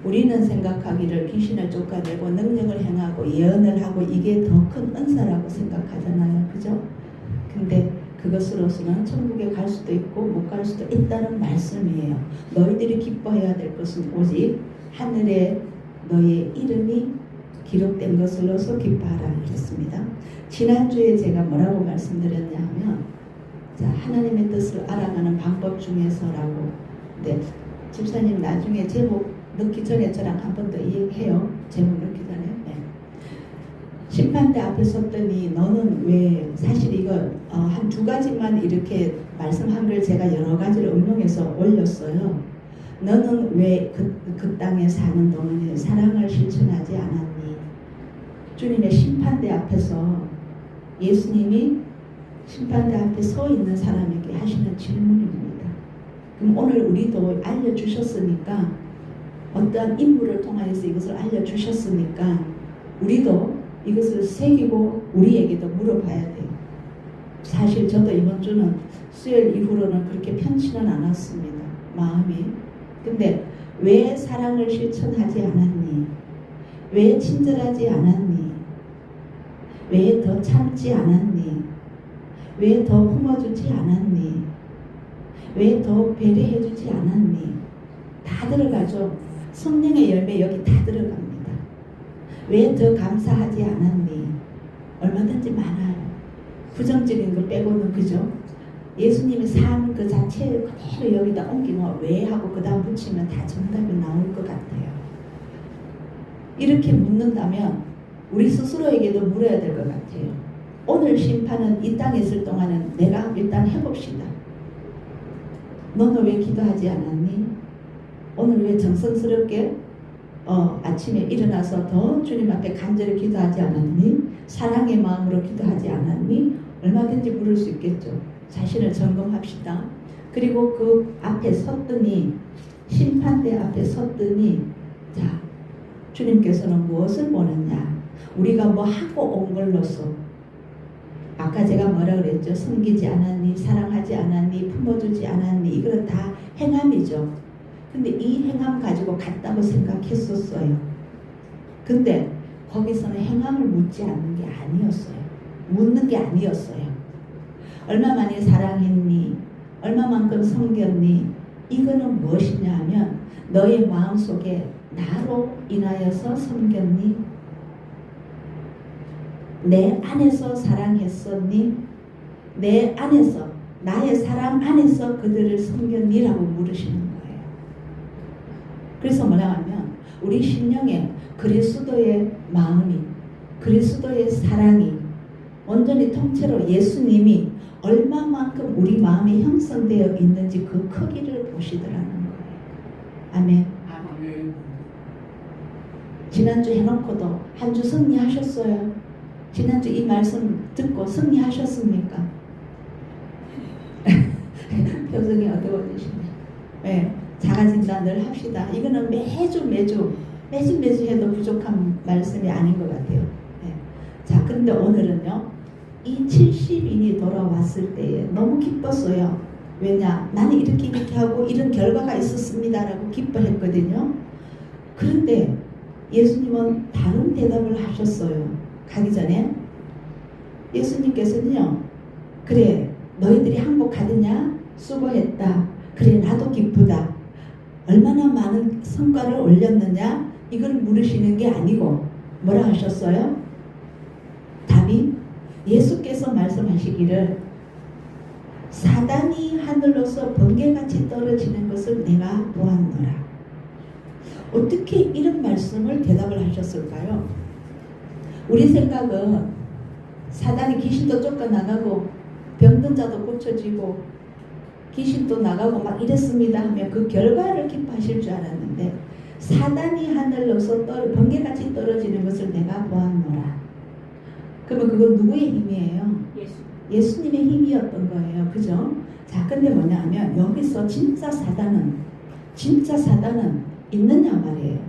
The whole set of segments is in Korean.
우리는 생각하기를 귀신을 쫓아내고 능력을 행하고 예언을 하고 이게 더 큰 은사라고 생각하잖아요. 그죠? 근데 그것으로서는 천국에 갈 수도 있고 못 갈 수도 있다는 말씀이에요. 너희들이 기뻐해야 될 것은 오직 하늘에 너의 이름이 기록된 것으로서 기뻐하라 했습니다. 지난주에 제가 뭐라고 말씀드렸냐 하면 자, 하나님의 뜻을 알아가는 방법 중에서라고. 네, 집사님 나중에 제목 넣기 전에 저랑 한 번 더 얘기해요. 제목 넣기 전에. 네. 심판대 앞에 섰더니 너는 왜, 사실 이거 한 두 가지만 이렇게 말씀한 걸 제가 여러 가지를 응용해서 올렸어요. 너는 왜 그 땅에 사는 동안에 사랑을 실천하지 않았니? 주님의 심판대 앞에서 예수님이 심판대 앞에 서 있는 사람에게 하시는 질문입니다. 그럼 오늘 우리도 알려주셨으니까, 어떠한 인물을 통하여서 이것을 알려주셨으니까 우리도 이것을 새기고 우리에게도 물어봐야 돼요. 사실 저도 이번 주는 수요일 이후로는 그렇게 편치는 않았습니다. 마음이. 근데 왜 사랑을 실천하지 않았니? 왜 친절하지 않았니? 왜 더 참지 않았니? 왜 더 품어주지 않았니? 왜 더 배려해주지 않았니? 다 들어가죠. 성령의 열매 여기 다 들어갑니다. 왜 더 감사하지 않았니? 얼마든지 많아요. 부정적인 걸 빼고는. 그죠? 예수님의 삶 그 자체를 그대로 여기다 옮기면 왜 하고 그 다음 붙이면 다 정답이 나올 것 같아요. 이렇게 묻는다면 우리 스스로에게도 물어야 될 것 같아요. 오늘 심판은 이 땅에 있을 동안은 내가 일단 해봅시다. 너는 왜 기도하지 않았니? 오늘 왜 정성스럽게 아침에 일어나서 더 주님 앞에 간절히 기도하지 않았니? 사랑의 마음으로 기도하지 않았니? 얼마든지 물을 수 있겠죠. 자신을 점검합시다. 그리고 그 앞에 섰더니, 심판대 앞에 섰더니, 자, 주님께서는 무엇을 보느냐? 우리가 뭐 하고 온 걸로서, 아까 제가 뭐라 그랬죠? 섬기지 않았니? 사랑하지 않았니? 품어주지 않았니? 이거는 다 행함이죠. 근데 이 행함 가지고 갔다고 생각했었어요. 근데 거기서는 행함을 묻지 않는 게 아니었어요. 묻는 게 아니었어요. 얼마만에 사랑했니? 얼마만큼 섬겼니? 이거는 무엇이냐 하면 너의 마음속에 나로 인하여서 섬겼니? 내 안에서 사랑했었니? 내 안에서, 나의 사랑 안에서 그들을 섬겼니? 라고 물으시는 거예요. 그래서 뭐냐 하면 우리 심령에 그리스도의 마음이, 그리스도의 사랑이 온전히 통째로 예수님이 얼마만큼 우리 마음에 형성되어 있는지 그 크기를 보시더라는 거예요. 아멘. 아멘. 지난주 해놓고도 한 주 승리하셨어요? 지난주 이 말씀 듣고 승리하셨습니까? 표정이 어두워지시네. 네, 자가진단 늘 합시다. 이거는 매주 해도 부족한 말씀이 아닌 것 같아요. 네. 자, 근데 오늘은요, 이 70인이 돌아왔을 때에 너무 기뻤어요. 왜냐? 나는 이렇게 하고 이런 결과가 있었습니다라고 기뻐했거든요. 그런데 예수님은 다른 대답을 하셨어요. 가기 전에 예수님께서는요, 그래, 너희들이 항복하느냐? 수고했다. 그래, 나도 기쁘다. 얼마나 많은 성과를 올렸느냐? 이걸 물으시는 게 아니고 뭐라 하셨어요? 답이 예수께서 말씀하시기를 사단이 하늘로서 번개같이 떨어지는 것을 내가 보았노라. 어떻게 이런 말씀을 대답을 하셨을까요? 우리 생각은 사단이 귀신도 쫓겨나가고 병든 자도 고쳐지고 귀신도 나가고 막 이랬습니다 하면 그 결과를 기뻐하실 줄 알았는데, 사단이 하늘로서 번개같이 떨어지는 것을 내가 보았노라. 그러면 그건 누구의 힘이에요? 예수님의 힘이었던 거예요. 그죠? 자, 근데 뭐냐 하면 여기서 진짜 사단은 있느냐 말이에요.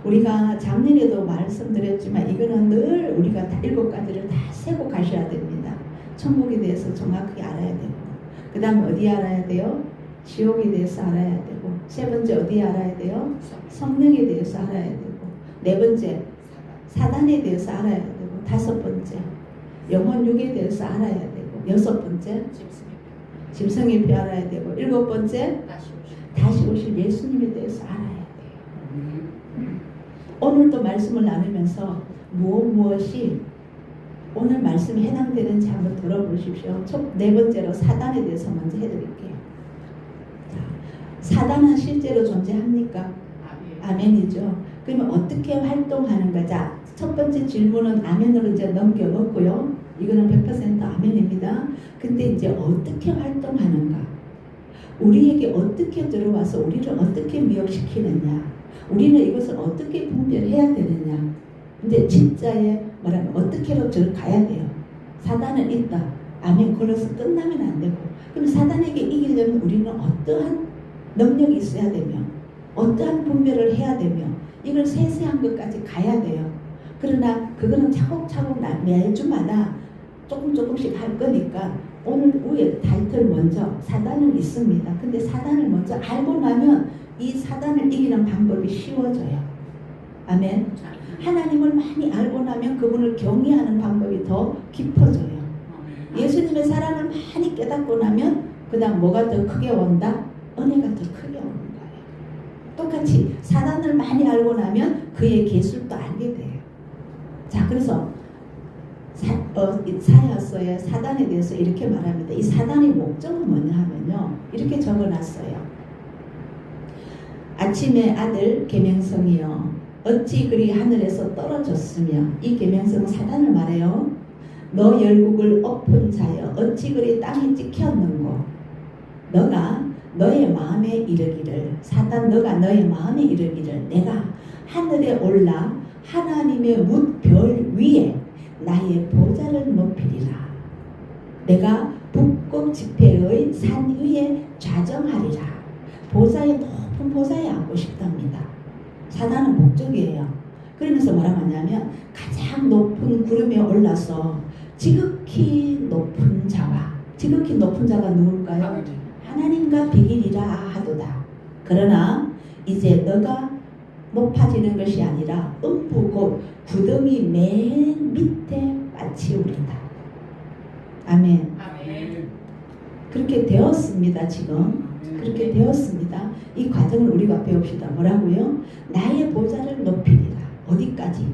우리가 작년에도 말씀드렸지만 이거는 늘 우리가 다 7가지를 다 세고 가셔야 됩니다. 천국에 대해서 정확하게 알아야 되고, 그 다음에 어디 알아야 돼요? 지옥에 대해서 알아야 되고, 세 번째 어디 알아야 돼요? 성령에 대해서 알아야 되고, 네 번째 사단에 대해서 알아야 되고, 다섯 번째 영혼 육에 대해서 알아야 되고, 여섯 번째 짐승의 표 알아야 되고, 일곱 번째 다시 오실 예수님에 대해서 알아야 돼요. 오늘도 말씀을 나누면서 무엇이 오늘 말씀에 해당되는지 한번 들어보십시오. 네 번째로 사단에 대해서 먼저 해드릴게요. 자, 사단은 실제로 존재합니까? 아멘이죠. 그러면 어떻게 활동하는가? 자, 첫 번째 질문은 아멘으로 이제 넘겨놓고요. 이거는 100% 아멘입니다. 근데 이제 어떻게 활동하는가? 우리에게 어떻게 들어와서 우리를 어떻게 미혹시키느냐? 우리는 이것을 어떻게 분별해야 되느냐? 근데 진짜에 뭐라면 어떻게로 저를 가야 돼요. 사단은 있다. 아멘. 걸어서 끝나면 안 되고. 그럼 사단에게 이기려면 우리는 어떠한 능력이 있어야 되며, 어떠한 분별을 해야 되며, 이걸 세세한 것까지 가야 돼요. 그러나 그거는 차곡차곡 매주마다 조금씩 할 거니까 오늘 위에 타이틀 먼저 사단은 있습니다. 근데 사단을 먼저 알고 나면 이 사단을 이기는 방법이 쉬워져요. 아멘. 하나님을 많이 알고 나면 그분을 경외하는 방법이 더 깊어져요. 예수님의 사랑을 많이 깨닫고 나면 그 다음 뭐가 더 크게 온다? 은혜가 더 크게 오는 거예요. 똑같이 사단을 많이 알고 나면 그의 계술도 알게 돼요. 자, 그래서 사야서의 사단에 대해서 이렇게 말합니다. 이 사단의 목적은 뭐냐 하면요, 이렇게 적어놨어요. 아침의 아들 계명성이여 어찌 그리 하늘에서 떨어졌으며, 이 계명성은 사단을 말해요. 너 열국을 엎은 자여 어찌 그리 땅에 찍혔는고. 너가 너의 마음에 이르기를, 사단 너가 너의 마음에 이르기를, 내가 하늘에 올라 하나님의 뭇별 위에 나의 보좌를 높이리라. 내가 북극 지폐의 산 위에 좌정하리라. 보좌의 높은 보좌에 앉고 싶답니다. 사단은 목적이에요. 그러면서 뭐라고 하냐면 가장 높은 구름에 올라서 지극히 높은 자와, 지극히 높은 자가 누굴까요? 하나님과 비기리라 하도다. 그러나 이제 너가 높아지는 것이 아니라 음부 곧 구덩이 맨 밑에 빠치우리다. 아멘. 아멘. 그렇게 되었습니다. 지금 그렇게 되었습니다. 이 과정을 우리가 배웁시다. 뭐라고요? 나의 보좌를 높이리라. 어디까지?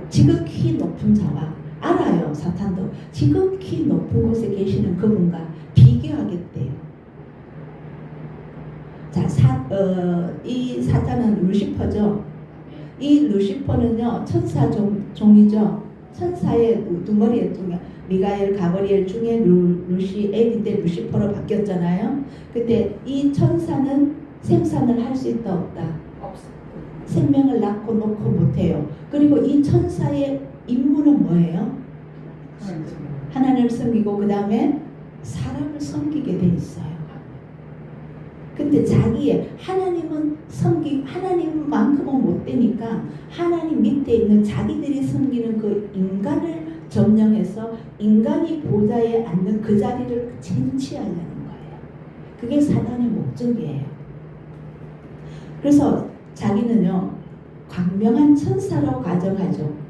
지극히 높은 자와, 알아요. 사탄도 지극히 높은 곳에 계시는 그분과 비교하겠대요. 자, 이 사탄은 루시퍼죠. 이 루시퍼는요, 천사 종이죠. 천사의 두 중에 미가엘, 가브리엘 중에 루시엘인데 루시퍼로 바뀌었잖아요. 근데 이 천사는 생산을 할 수 있다 없다? 없어. 생명을 낳고 놓고 못해요. 그리고 이 천사의 임무는 뭐예요? 하나님을 섬기고 그 다음에 사람을 섬기게 돼 있어요. 근데 자기의 하나님만큼은 못 되니까 하나님 밑에 있는 자기들이 섬기는 그 인간을 점령해서 인간이 보좌에 앉는 그 자리를 쟁취하려는 거예요. 그게 사단의 목적이에요. 그래서 자기는요, 광명한 천사로 가정하죠.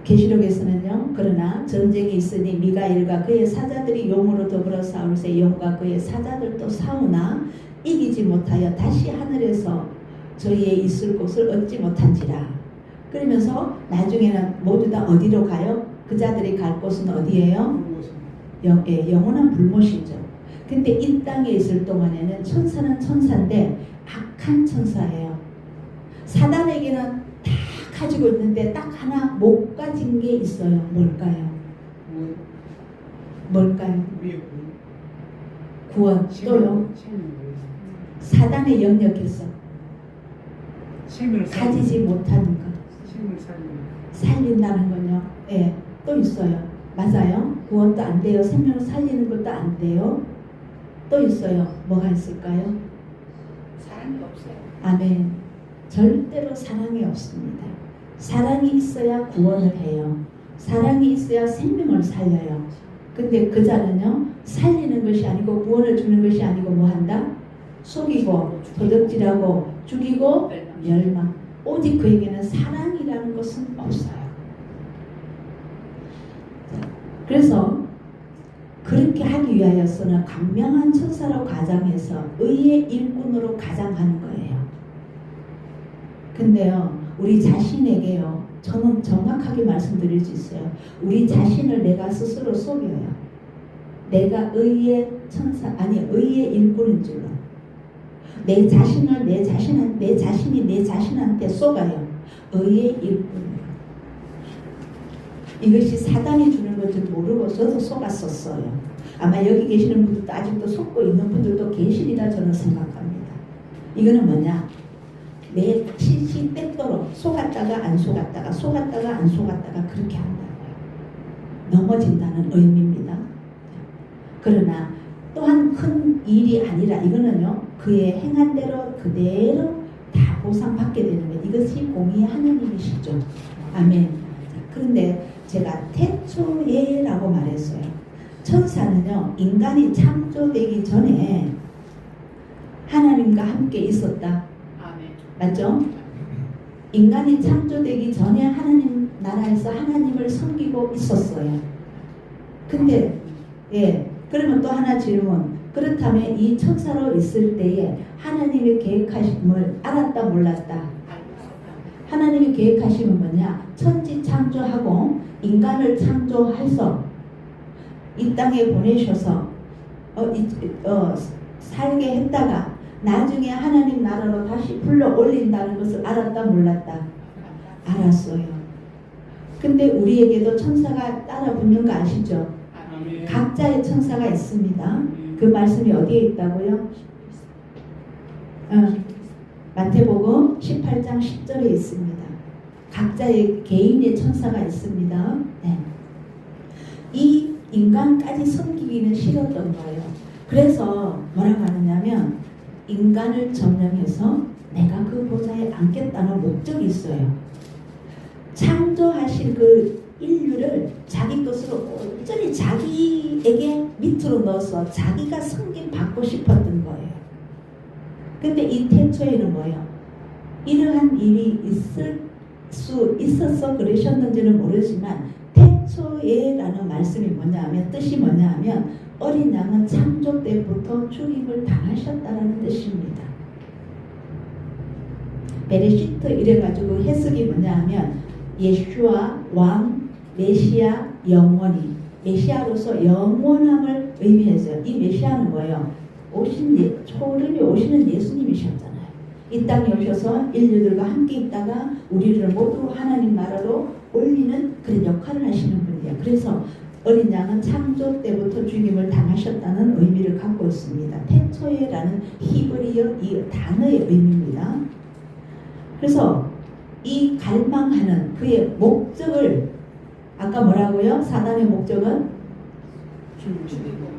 계시록에서는요, 그러나 전쟁이 있으니 미가엘과 그의 사자들이 용으로 더불어 싸울새 용과 그의 사자들도 싸우나 이기지 못하여 다시 하늘에서 저희의 있을 곳을 얻지 못한지라. 그러면서 나중에는 모두 다 어디로 가요? 그 자들이 갈 곳은 어디예요? 영원한 불못이죠. 근데 이 땅에 있을 동안에는 천사는 천사인데 악한 천사예요. 사단에게는 다 가지고 있는데 딱 하나 못 가진 게 있어요. 뭘까요? 뭘까요? 구원. 또요? 사단의 영역에서 가지지 못하는 것. 살린다는 거요. 예, 또 있어요. 맞아요. 구원도 안 돼요. 생명을 살리는 것도 안 돼요. 또 있어요. 뭐가 있을까요? 사랑이 없어요. 아멘. 절대로 사랑이 없습니다. 사랑이 있어야 구원을 해요. 사랑이 있어야 생명을 살려요. 근데 그 자는요 살리는 것이 아니고 구원을 주는 것이 아니고 뭐 한다? 속이고 도둑질하고 죽이고 멸망. 오직 그에게는 사랑이라는 것은 없어요. 그래서 그렇게 하기 위하여서는 간명한 천사로 가장해서 의의 일꾼으로 가장하는 거예요. 근데요 우리 자신에게요 저는 정확하게 말씀드릴 수 있어요. 우리 자신을 내가 스스로 속여요. 내가 의의 천사 아니 의의 일꾼인 줄로 내 자신을 내 자신이 내 자신한테 속아요. 의의 일꾼. 이것이 사단이 주는 건지 모르고 저도 속았었어요. 아마 여기 계시는 분들도 아직도 속고 있는 분들도 계시리라 저는 생각합니다. 이거는 뭐냐? 매 시시때때로 속았다가 안 속았다가 속았다가 안 속았다가 그렇게 한다고요. 넘어진다는 의미입니다. 그러나 또한 큰 일이 아니라 이거는요 그의 행한 대로 그대로 다 보상받게 되는 거예요. 이것이 공의 하나님이시죠. 아멘. 그런데 제가 태초에라고 말했어요. 천사는요 인간이 창조되기 전에 하나님과 함께 있었다. 맞죠? 인간이 창조되기 전에 하나님 나라에서 하나님을 섬기고 있었어요. 근데 그러면 또 하나 질문. 그렇다면 이 천사로 있을 때에 하나님의 계획하심을 알았다 몰랐다? 하나님의 계획하심은 뭐냐? 천지 창조하고 인간을 창조해서 이 땅에 보내셔서 살게 했다가 나중에 하나님 나라로 다시 불러 올린다는 것을 알았다 몰랐다? 알았어요. 근데 우리에게도 천사가 따라 붙는 거 아시죠? 각자의 천사가 있습니다. 그 말씀이 어디에 있다고요? 마태복음 18장 10절에 있습니다. 각자의 개인의 천사가 있습니다. 네. 이 인간까지 섬기기는 싫었던 거예요. 그래서 뭐라고 하느냐면 인간을 점령해서 내가 그 보좌에 앉겠다는 목적이 있어요. 창조하신 그 인류를 자기 것으로 온전히 자기에게 밑으로 넣어서 자기가 섬김 받고 싶었던 거예요. 근데 이 태초에는 뭐예요? 이러한 일이 있을 수 있어서 그러셨는지는 모르지만 태초에라는 말씀이 뭐냐 하면 뜻이 뭐냐 하면 어린 양은 창조 때부터 죽임을 당하셨다라는 뜻입니다. 베레시트 이래가지고 해석이 뭐냐 하면 예슈아 왕 메시아 영원히 메시아로서 영원함을 의미해서요. 이 메시아는 뭐예요? 초림이 오시는 예수님이셨잖아요. 이 땅에 오셔서 인류들과 함께 있다가 우리를 모두 하나님 나라로 올리는 그런 역할을 하시는 분이에요. 그래서 어린 양은 창조 때부터 죽임을 당하셨다는 의미를 갖고 있습니다. 태초에라는 히브리어 이 단어의 의미입니다. 그래서 이 갈망하는 그의 목적을 아까 뭐라고요? 사단의 목적은? 죽이고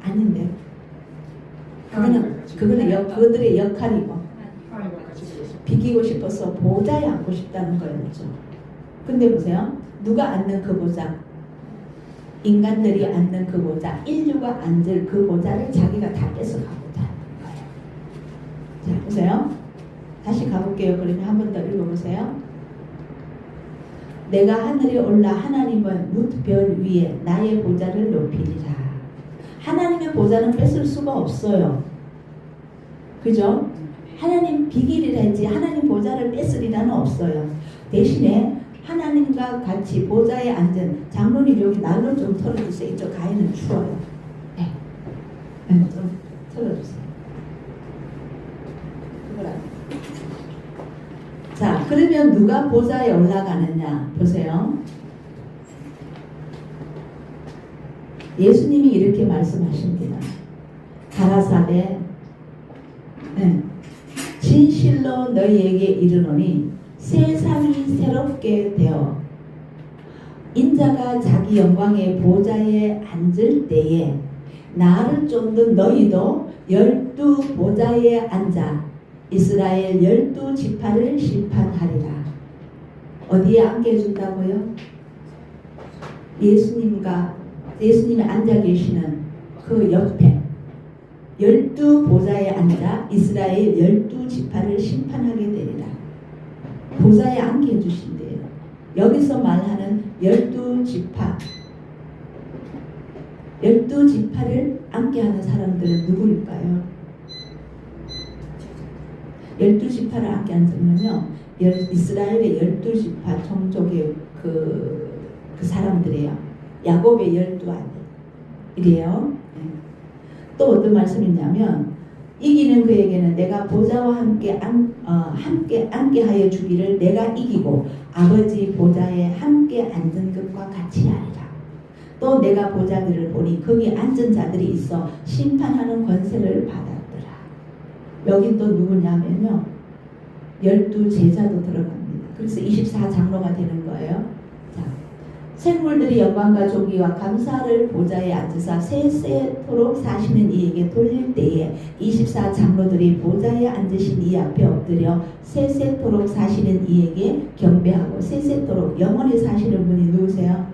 아닌데 그들의 역할이고 비기고 싶어서 보좌에 앉고 싶다는 거였죠. 근데 보세요. 누가 앉는 그 보좌? 인간들이 앉는 그 보좌, 인류가 앉을 그 보좌를 자기가 다 뺏어가고자 하는 거예요. 자, 보세요. 다시 가볼게요. 그러면 한 번 더 읽어보세요. 내가 하늘에 올라 하나님은 뭇별 위에 나의 보좌를 높이리라. 하나님의 보좌는 뺏을 수가 없어요. 그죠? 하나님 비기리라 했지 하나님 보좌를 뺏으리라는 없어요. 대신에 하나님과 같이 보좌에 앉은 장로님 여기 난로 좀 털어주세요. 이쪽 가위는 추워요. 네. 좀 털어주세요. 자, 그러면 누가 보좌에 올라가느냐 보세요. 예수님이 이렇게 말씀하십니다. 가라사대 진실로 너희에게 이르노니 세상이 새롭게 되어 인자가 자기 영광의 보좌에 앉을 때에 나를 쫓는 너희도 12 보좌에 앉아 이스라엘 12지파를 심판하리라. 어디에 앉게 해준다고요? 예수님이 앉아 계시는 그 옆에 12보좌에 앉아 이스라엘 12지파를 심판하게 되리라. 보좌에 앉게 해주신대요. 여기서 말하는 12지파 12지파를 앉게 하는 사람들은 누구일까요? 12지파를 앉게 하면요, 이스라엘의 12지파 종족의 그 사람들이에요. 야곱의 12아들 이래요. 또 어떤 말씀이냐면 이기는 그에게는 내가 보좌와 함께 앉게 하여 주기를 내가 이기고 아버지 보좌에 함께 앉은 것과 같이 하리라. 또 내가 보좌들을 보니 거기 앉은 자들이 있어 심판하는 권세를 받았더라. 여긴 또 누구냐면요, 12제자도 들어갑니다. 그래서 24장로가 되는 거예요. 자, 생물들이 영광과 존귀와 감사를 보좌에 앉으사 세세토록 사시는 이에게 돌릴 때에 24장로들이 보좌에 앉으신 이 앞에 엎드려 세세토록 사시는 이에게 경배하고, 세세토록 영원히 사시는 분이 누구세요?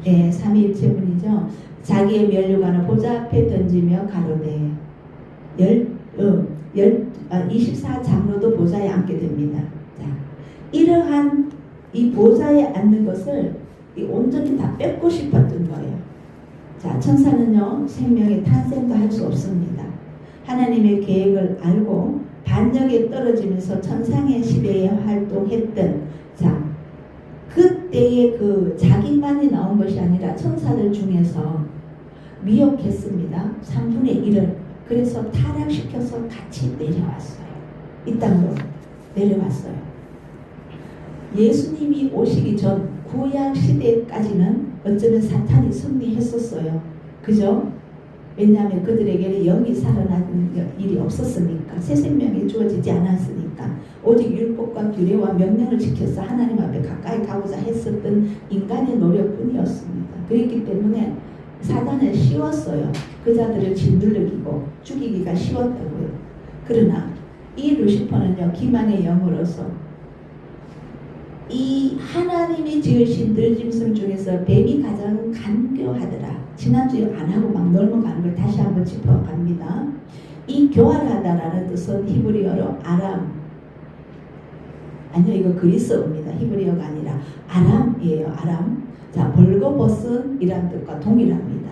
네, 삼위일체분이죠. 자기의 면류관을 보좌 앞에 던지며 가로되 24장로도 보좌에 앉게 됩니다. 자, 이러한 이 보좌에 앉는 것을 온전히 다 뺏고 싶었던 거예요. 자, 천사는요, 생명의 탄생도 할 수 없습니다. 하나님의 계획을 알고 반역에 떨어지면서 천상의 시대에 활동했던, 자, 그때의 그 자기만이 나온 것이 아니라 천사들 중에서 미혹했습니다. 3분의 1을. 그래서 타락시켜서 같이 내려왔어요. 이 땅으로 내려왔어요. 예수님이 오시기 전 구약 시대까지는 어쩌면 사탄이 승리했었어요. 그죠? 왜냐하면 그들에게는 영이 살아나는 일이 없었으니까, 새 생명이 주어지지 않았으니까, 오직 율법과 규례와 명령을 지켜서 하나님 앞에 가까이 가고자 했었던 인간의 노력뿐이었습니다. 그렇기 때문에 사단은 쉬웠어요. 그 자들을 짓누르기고 죽이기가 쉬웠다고요. 그러나 이 루시퍼는요, 기만의 영으로서 이 하나님이 지으신 들짐승 중에서 뱀이 가장 간교하더라. 지난주에 안 하고 막 넘어가는 걸 다시 한번 짚어갑니다. 이 교활하다라는 뜻은 히브리어로 아람, 아니요, 이거 그리스어입니다. 히브리어가 아니라 아람이에요. 아람. 자, 벌거벗은이란 뜻과 동일합니다.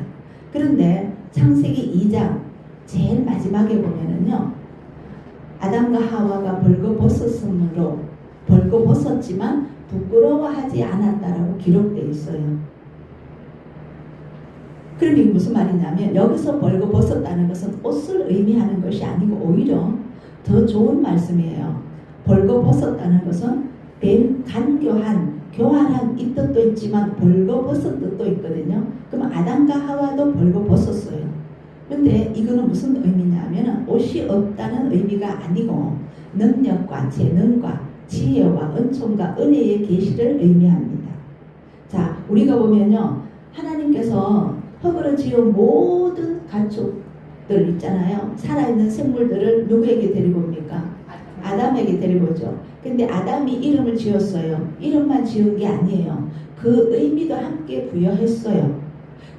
그런데 창세기 2장 제일 마지막에 보면은요, 아담과 하와가 벌거벗었으므로 벌거벗었지만 부끄러워하지 않았다라고 기록되어 있어요. 그럼 이게 무슨 말이냐면, 여기서 벌거벗었다는 것은 옷을 의미하는 것이 아니고 오히려 더 좋은 말씀이에요. 벌거벗었다는 것은 간교한, 교활한 이 뜻도 있지만 벌거벗은 뜻도 있거든요. 그럼 아담과 하와도 벌거벗었어요. 근데 이거는 무슨 의미냐면 옷이 없다는 의미가 아니고 능력과 재능과 지혜와 은총과 은혜의 계시를 의미합니다. 자, 우리가 보면요, 하나님께서 흙으로 지은 모든 가축들 있잖아요. 살아있는 생물들을 누구에게 데리고 옵니까? 아담에게 데리고 오죠. 근데 아담이 이름을 지었어요. 이름만 지은 게 아니에요. 그 의미도 함께 부여했어요.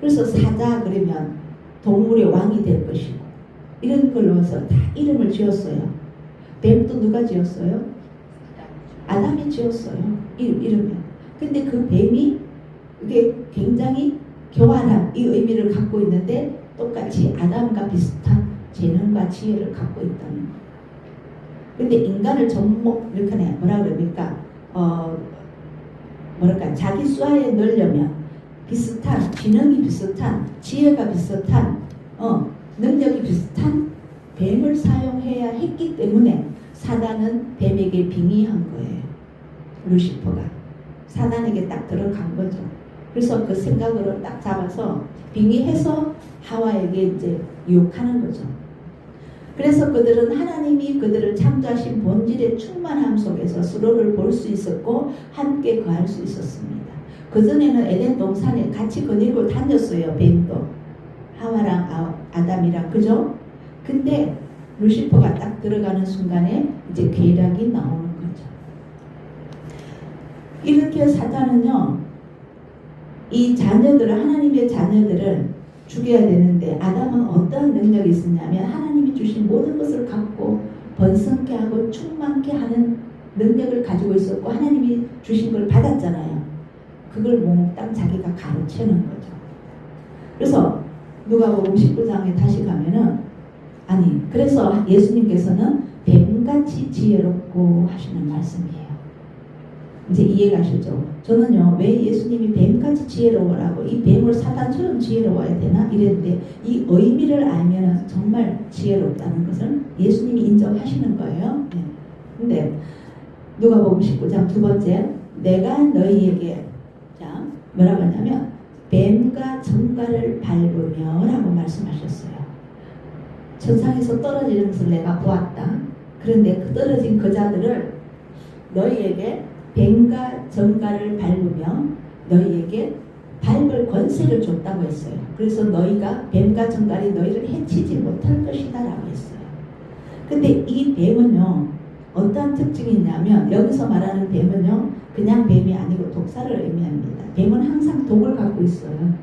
그래서 사자 그러면 동물의 왕이 될 것이고, 이런 걸로 해서 다 이름을 지었어요. 뱀도 누가 지었어요? 아담이 지었어요. 이름이요. 근데 그 뱀이 이게 굉장히 교활한 이 의미를 갖고 있는데 똑같이 아담과 비슷한 재능과 지혜를 갖고 있다는 거예요. 근데 인간을 접목 이렇게 뭐라 그럽니까? 뭐랄까, 자기 수하에 넣으려면 비슷한, 지능이 비슷한, 지혜가 비슷한, 능력이 비슷한 뱀을 사용해야 했기 때문에 사단은 뱀에게 빙의한 거예요. 루시퍼가 사단에게 딱 들어간 거죠. 그래서 그 생각으로 딱 잡아서 빙의해서 하와에게 이제 유혹하는 거죠. 그래서 그들은 하나님이 그들을 창조하신 본질의 충만함 속에서 서로를 볼 수 있었고 함께 거할 수 있었습니다. 그전에는 에덴 동산에 같이 거닐고 다녔어요. 뱀도 하와랑 아담이랑, 그죠? 근데 루시퍼가 딱 들어가는 순간에 이제 괴락이 나오는 거죠. 이렇게 사탄은요, 이 자녀들을 하나님의 자녀들을 죽여야 되는데 아담은 어떠한 능력이 있었냐면 하나님이 주신 모든 것을 갖고 번성케 하고 충만케 하는 능력을 가지고 있었고 하나님이 주신 걸 받았잖아요. 그걸 몽땅 자기가 가로채는 거죠. 그래서 누가복음 19장에 다시 가면은 그래서 예수님께서는 뱀같이 지혜롭고 하시는 말씀이에요. 이제 이해가시죠? 저는요, 왜 예수님이 뱀같이 지혜로워라고 이 뱀을 사단처럼 지혜로워야 되나 이랬는데 이 의미를 알면 정말 지혜롭다는 것을 예수님이 인정하시는 거예요. 네. 근데 누가복음 19장 두 번째, 내가 너희에게 자 뭐라고 하냐면 뱀과 정갈을 밟으며 라고 말씀하셨어요. 천상에서 떨어지는 것을 내가 보았다. 그런데 그 떨어진 그 자들을 너희에게 뱀과 정갈을 밟으며 너희에게 밟을 권세를 줬다고 했어요. 그래서 너희가 뱀과 정갈이 너희를 해치지 못할 것이다 라고 했어요. 근데 이 뱀은요, 어떠한 특징이 있냐면 여기서 말하는 뱀은요, 그냥 뱀이 아니고 독사를 의미합니다. 뱀은 항상 독을 갖고 있어요.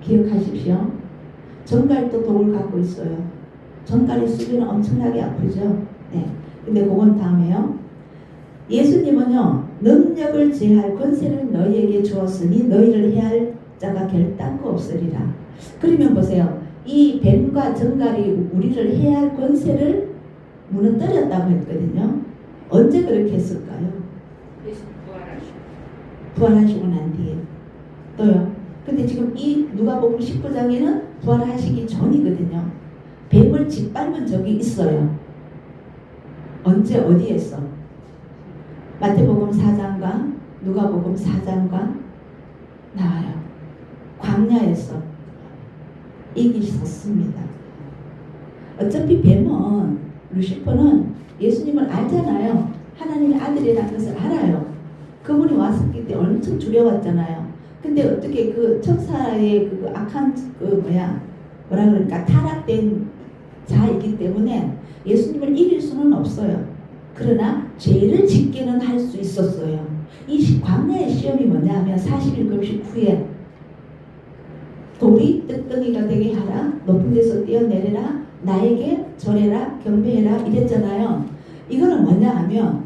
기억하십시오. 정갈도 독을 갖고 있어요. 정갈이 쑤시면 엄청나게 아프죠. 네. 근데 그건 다음에요. 예수님은요, 능력을 제할 권세를 너희에게 주었으니 너희를 해할 자가 결단코 없으리라. 그러면 보세요. 이 뱀과 정갈이 우리를 해할 권세를 무너뜨렸다고 했거든요. 언제 그렇게 했을까요? 예수 부활하시고. 부활하시고 난 뒤에. 또요. 근데 지금 이 누가복음 19장에는 부활하시기 전이거든요. 뱀을 짓밟은 적이 있어요. 언제 어디에서? 마태복음 4장과 누가복음 4장과 나와요. 광야에서 이기셨습니다. 어차피 뱀은 루시퍼는 예수님을 알잖아요. 하나님의 아들이라는 것을 알아요. 그분이 왔었기 때문에 엄청 두려웠잖아요. 근데 어떻게 그 천사의 그 악한 뭐라 그러니까 타락된 자이기 때문에 예수님을 이길 수는 없어요. 그러나 죄를 짓게는 할 수 있었어요. 이 광야의 시험이 뭐냐면 40일 금식 후에 돌이 뜰덩이가 되게 하라, 높은 데서 뛰어내려라, 나에게 절해라, 경배해라 이랬잖아요. 이거는 뭐냐 하면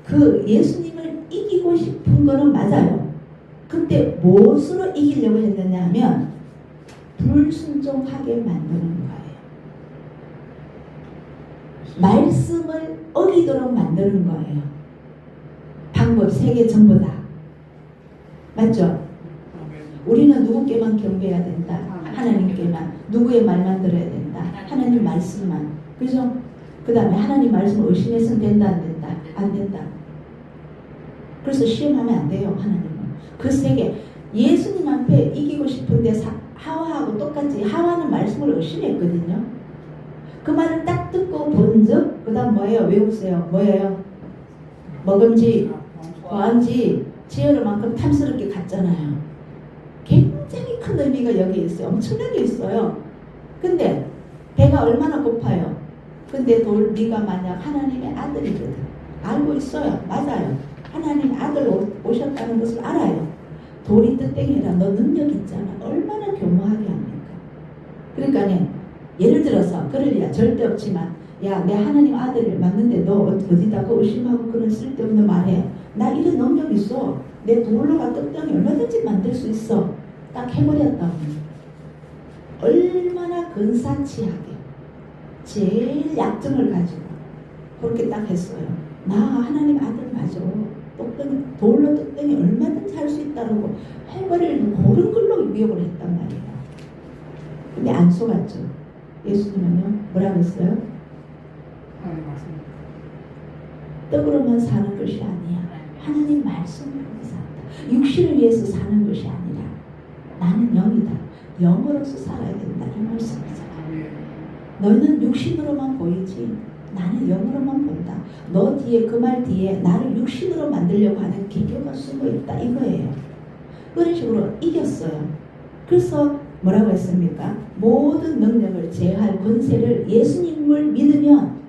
그 예수님을 이기고 싶은 거는 맞아요. 근데 무엇으로 이기려고 했느냐 하면 불순종하게 만드는 거예요. 말씀을 어기도록 만드는 거예요. 방법 세 개 전부 다. 맞죠? 우리는 누구께만 경배해야 된다. 하나님께만. 누구의 말만 들어야 된다. 하나님 말씀만. 그죠? 그 다음에 하나님 말씀을 의심해서는 된다 안 된다? 안 된다. 그래서 시험하면 안 돼요. 하나님은. 그 세 개. 예수님 앞에 이기고 싶은데 하와하고 똑같이 하와는 말씀을 의심했거든요. 그 말을 딱 듣고 본즉 그 다음 뭐예요? 외우세요. 뭐예요? 먹은지 과한지 지혜를 만큼 탐스럽게 갔잖아요. 굉장히 큰 의미가 여기에 있어요. 엄청나게 있어요. 근데 배가 얼마나 고파요. 근데 네가 만약 하나님의 아들이거든. 알고 있어요. 맞아요. 하나님의 아들 오셨다는 것을 알아요. 돌이 뜨땡이라 너 능력 있잖아. 얼마나 교묘하게 합니까? 그러니까 예를 들어서 그럴 리야 절대 없지만 야, 내 하나님 아들을 맞는데 너 어디다가 의심하고 그런 쓸데없는 말해. 나 이런 능력 있어. 내 돌로가 떡덩이 얼마든지 만들 수 있어. 딱 해버렸다. 얼마나 근사치하게 제일 약점을 가지고 그렇게 딱 했어요. 나 하나님 아들 맞아. 떡덩이, 돌로 떡덩이 얼마든지 할 수 있다고 해버리는 그런 걸로 위협을 했단 말이에요. 근데 안 속았죠. 예수님은요 뭐라고 했어요? 떡으로만 사는 것이 아니야. 하나님 말씀으로 산다. 육신을 위해서 사는 것이 아니라 나는 영이다. 영으로서 살아야 된다. 이 말씀이잖아요. 너는 육신으로만 보이지 나는 영으로만 본다. 너 뒤에 그 말 뒤에 나를 육신으로 만들려고 하는 기교가 숨어 있다. 이거예요. 그런 식으로 이겼어요. 그래서 뭐라고 했습니까? 모든 능력을 제할 권세를 예수님을 믿으면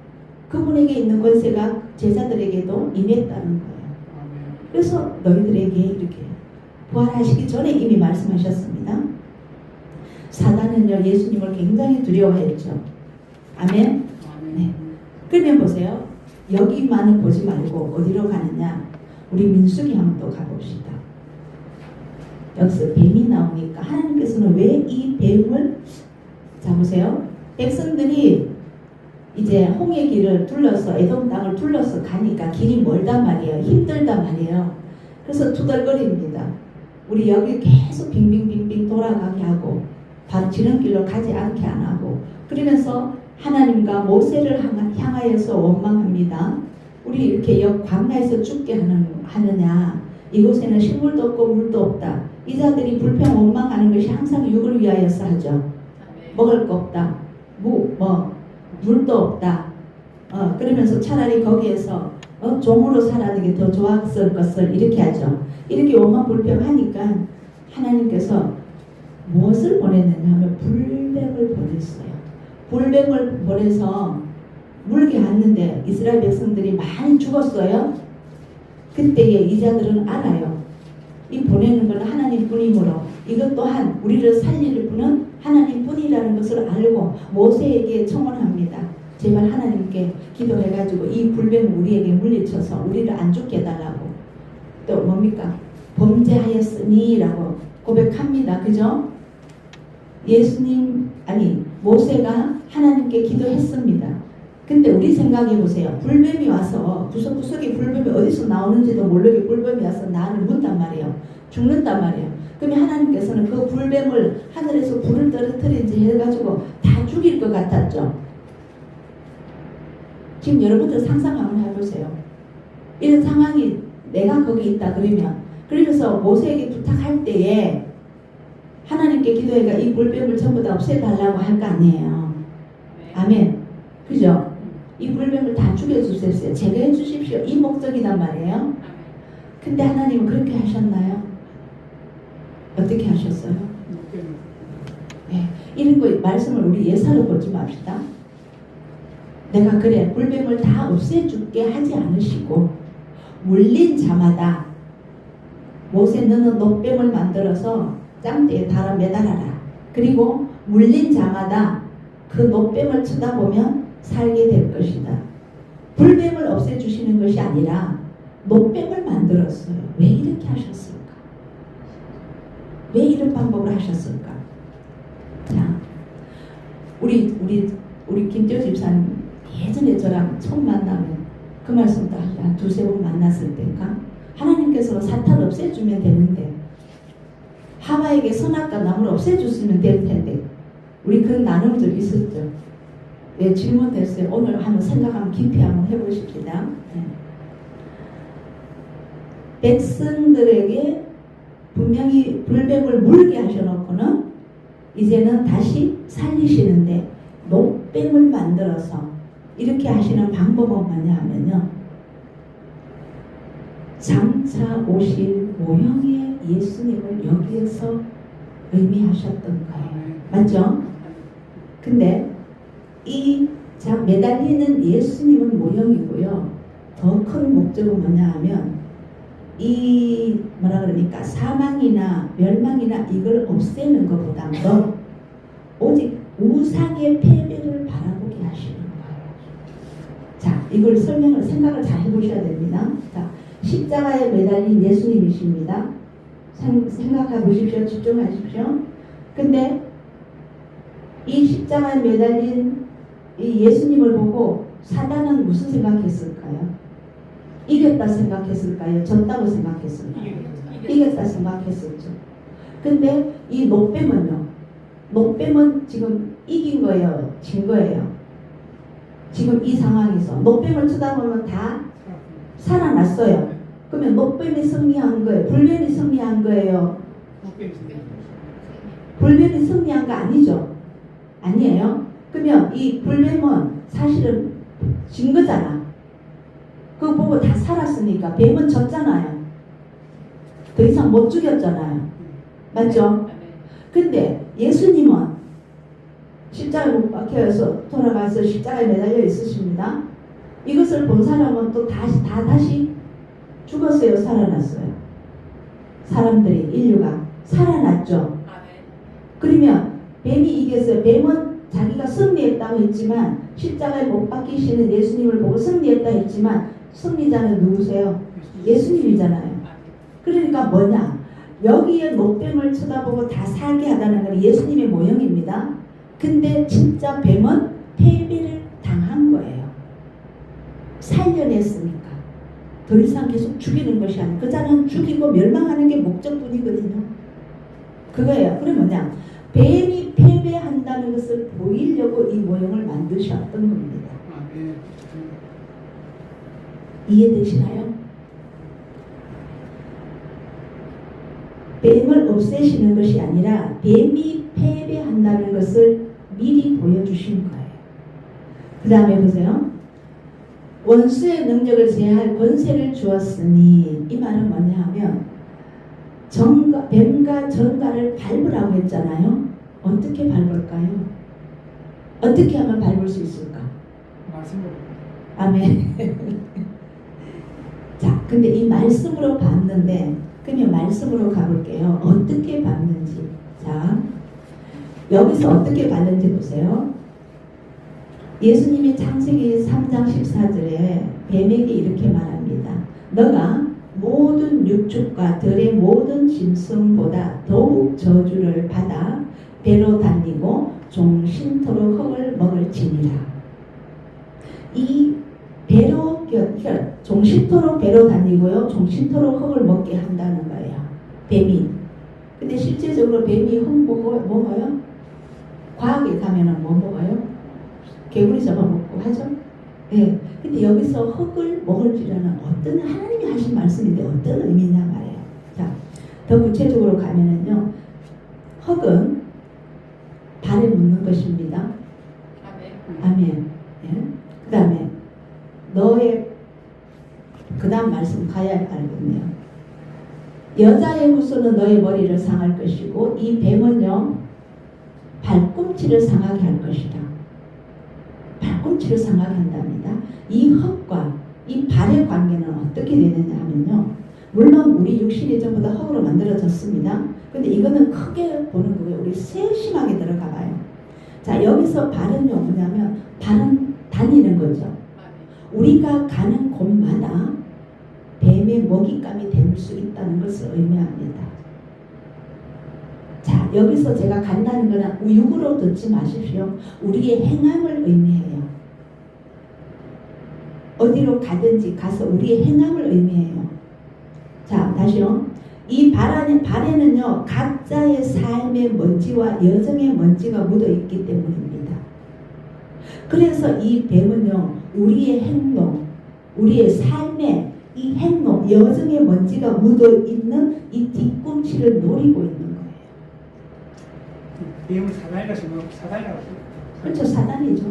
그분에게 있는 권세가 제자들에게도 임했다는 거예요. 그래서 너희들에게 이렇게 부활하시기 전에 이미 말씀하셨습니다. 사단은요 예수님을 굉장히 두려워했죠. 아멘. 네. 그러면 보세요. 여기만은 보지 말고 어디로 가느냐? 우리 민수기 한번 또 가봅시다. 여기서 뱀이 나오니까 하나님께서는 왜 이 뱀을 자 보세요. 백성들이 이제 홍해 길을 둘러서 에돔 땅을 둘러서 가니까 길이 멀단 말이에요. 힘들단 말이에요. 그래서 투덜거립니다. 우리 여기 계속 빙빙빙빙 돌아가게 하고 바로 지름길로 가지 않게 안 하고 그러면서 하나님과 모세를 향하여서 원망합니다. 우리 이렇게 광야에서 죽게 하느냐? 이곳에는 식물도 없고 물도 없다. 이 자들이 불평 원망하는 것이 항상 육을 위하여서 하죠. 먹을 거 없다. 물도 없다. 그러면서 차라리 거기에서 종으로 살아는 게 더 좋았을 것을 이렇게 하죠. 이렇게 원망 불평하니까 하나님께서 무엇을 보냈느냐 하면 불뱀을 보냈어요. 불뱀을 보내서 물게 왔는데 이스라엘 백성들이 많이 죽었어요. 그때에 이자들은 알아요. 이 보내는 것은 하나님뿐이므로 이것 또한 우리를 살릴 분은 하나님뿐이라는 것을 알고 모세에게 청원합니다. 제발 하나님께 기도해가지고 이 불뱀을 우리에게 물리쳐서 우리를 안 죽게 해달라고. 또 뭡니까? 범죄하였으니라고 고백합니다. 그죠? 모세가 하나님께 기도했습니다. 근데 우리 생각해 보세요. 불뱀이 와서 구석구석에 불뱀이 어디서 나오는지도 모르게 불뱀이 와서 나를 문단 말이에요. 죽는단 말이에요. 그러면 하나님께서는 그 불뱀을 하늘에서 불을 떨어뜨린지 해가지고 다 죽일 것 같았죠. 지금 여러분들 상상 한번 해보세요. 이런 상황이 내가 거기 있다 그러면서 모세에게 부탁할 때에 하나님께 기도해가 이 불뱀을 전부 다 없애달라고 할 거 아니에요. 아멘. 그죠? 이 불뱀을 다 죽여주세요. 제가 해주십시오. 이 목적이란 말이에요. 근데 하나님은 그렇게 하셨나요? 어떻게 하셨어요? 네. 이런 거 말씀을 우리 예사로 보지 맙시다. 내가 그래 불뱀을 다 없애줄게 하지 않으시고 물린 자마다 모세 너는 노뱀을 만들어서 짱대에 달아 매달아라. 그리고 물린 자마다 그 노뱀을 쳐다보면 살게 될 것이다. 불뱀을 없애주시는 것이 아니라 노뱀을 만들었어요. 왜 이렇게 하셨을까? 왜 이런 방법을 하셨을까? 자, 우리 김태호 집사님 예전에 저랑 처음 만나면 그 말씀도 한 두세 번 만났을 때인가 하나님께서 사탄 없애주면 되는데 하와에게 선악과 나무를 없애줬으면 될 텐데 우리 그런 나눔들 있었죠. 네, 질문됐어요. 오늘 한번 생각 깊이 한번 해보십시다. 네. 백성들에게 분명히 불뱀을 물게 하셔놓고는 이제는 다시 살리시는데 노뱀을 만들어서 이렇게 하시는 방법은 뭐냐 하면요. 장차 오실 모형의 예수님을 여기에서 의미하셨던 거예요. 맞죠? 근데 이 매달리는 예수님은 모형이고요. 더 큰 목적은 뭐냐 하면 이 사망이나 멸망이나 이걸 없애는 것보다도 오직 우상의 패배를 바라보게 하시는 거예요. 자, 이걸 생각을 잘 해보셔야 됩니다. 자, 십자가에 매달린 예수님이십니다. 생각해 보십시오. 집중하십시오. 근데 이 십자가에 매달린 이 예수님을 보고 사단은 무슨 생각했을까요? 이겼다 생각했을까요? 졌다고 생각했을까요? 이겼다 생각했었죠. 근데 이 노뱀은요. 노뱀은 지금 이긴 거예요? 진 거예요? 지금 이 상황에서 노뱀을 쳐다보면 다 살아났어요. 그러면 노뱀이 승리한 거예요? 불뱀이 승리한 거예요? 불뱀이 승리한 거 아니죠? 아니에요? 그러면 이 불뱀은 사실은 진 거잖아. 그거 보고 다 살았으니까 뱀은 졌잖아요. 더 이상 못 죽였잖아요. 맞죠? 근데 예수님은 십자가에 못 박혀서 돌아가서 십자가에 매달려 있으십니다. 이것을 본 사람은 또 다시 죽었어요? 살아났어요? 사람들이 인류가 살아났죠. 아멘. 그러면 뱀이 이겼어요. 뱀은 자기가 승리했다고 했지만 십자가에 못 박히시는 예수님을 보고 승리했다 했지만 승리자는 누구세요? 예수님이잖아요. 그러니까 뭐냐? 여기에 노뱀을 쳐다보고 다 살게 하다는 건 예수님의 모형입니다. 근데 진짜 뱀은 패배를 당한 거예요. 살려냈으니까. 더 이상 계속 죽이는 것이 아니고 그 자는 죽이고 멸망하는 게 목적뿐이거든요. 그거예요. 그럼 뭐냐? 뱀이 패배한다는 것을 보이려고 이 모형을 만드셨던 겁니다. 이해되시나요? 뱀을 없애시는 것이 아니라 뱀이 패배한다는 것을 미리 보여주신 거예요. 그 다음에 보세요. 원수의 능력을 제할 권세를 주었으니 이 말은 뭐냐 하면 뱀과 전갈을 밟으라고 했잖아요. 어떻게 밟을까요? 어떻게 하면 밟을 수 있을까? 말씀으로. 아멘. 자, 근데 이 말씀으로 밟는데 그러면 말씀으로 가볼게요. 어떻게 밟는지. 자, 여기서 어떻게 밟는지 보세요. 예수님이 창세기 3장 14절에 뱀에게 이렇게 말합니다. 너가 모든 육축과 들의 모든 짐승보다 더욱 저주를 받아 배로 달리고 종신토록 흙을 먹을지니라. 이 배로 종신토록 배로 달리고요, 종신토록 흙을 먹게 한다는 거예요. 뱀이. 근데 실제적으로 뱀이 흙 먹어요? 과학에 가면은 뭐 먹어요? 개구리 잡아먹고 하죠? 네. 근데 여기서 흙을 먹을지라는 어떤 하나님이 하신 말씀인데 어떤 의미냐 말이에요. 자, 더 구체적으로 가면은요, 흙은 발에 묻는 것입니다. 아멘. 예? 그 다음에 너의 그 다음 말씀 가야 알겠네요. 여자의 후손은 너의 머리를 상할 것이고 이 뱀은요 발꿈치를 상하게 할 것이다. 발꿈치를 상하게 한답니다. 이 흙과 이 발의 관계는 어떻게 되느냐 하면요, 물론 우리 육신이 전부 다 흙으로 만들어졌습니다. 근데 이거는 크게 보는 거예요. 우리 세심하게 들어가 봐요. 자, 여기서 발은요 뭐냐면 발은 다니는 거죠. 우리가 가는 곳마다 뱀의 먹잇감이 될 수 있다는 것을 의미합니다. 자, 여기서 제가 간다는 거는 육으로 듣지 마십시오. 우리의 행함을 의미해요. 어디로 가든지 가서 우리의 행함을 의미해요. 자, 다시요. 이 발에는요 각자의 삶의 먼지와 여정의 먼지가 묻어 있기 때문입니다. 그래서 이 뱀은요 우리의 행동, 우리의 삶의 이 행동, 여정의 먼지가 묻어 있는 이 뒤꿈치를 노리고 있는 거예요. 뱀은 사단이라서 사단이라고. 그렇죠, 사단이죠.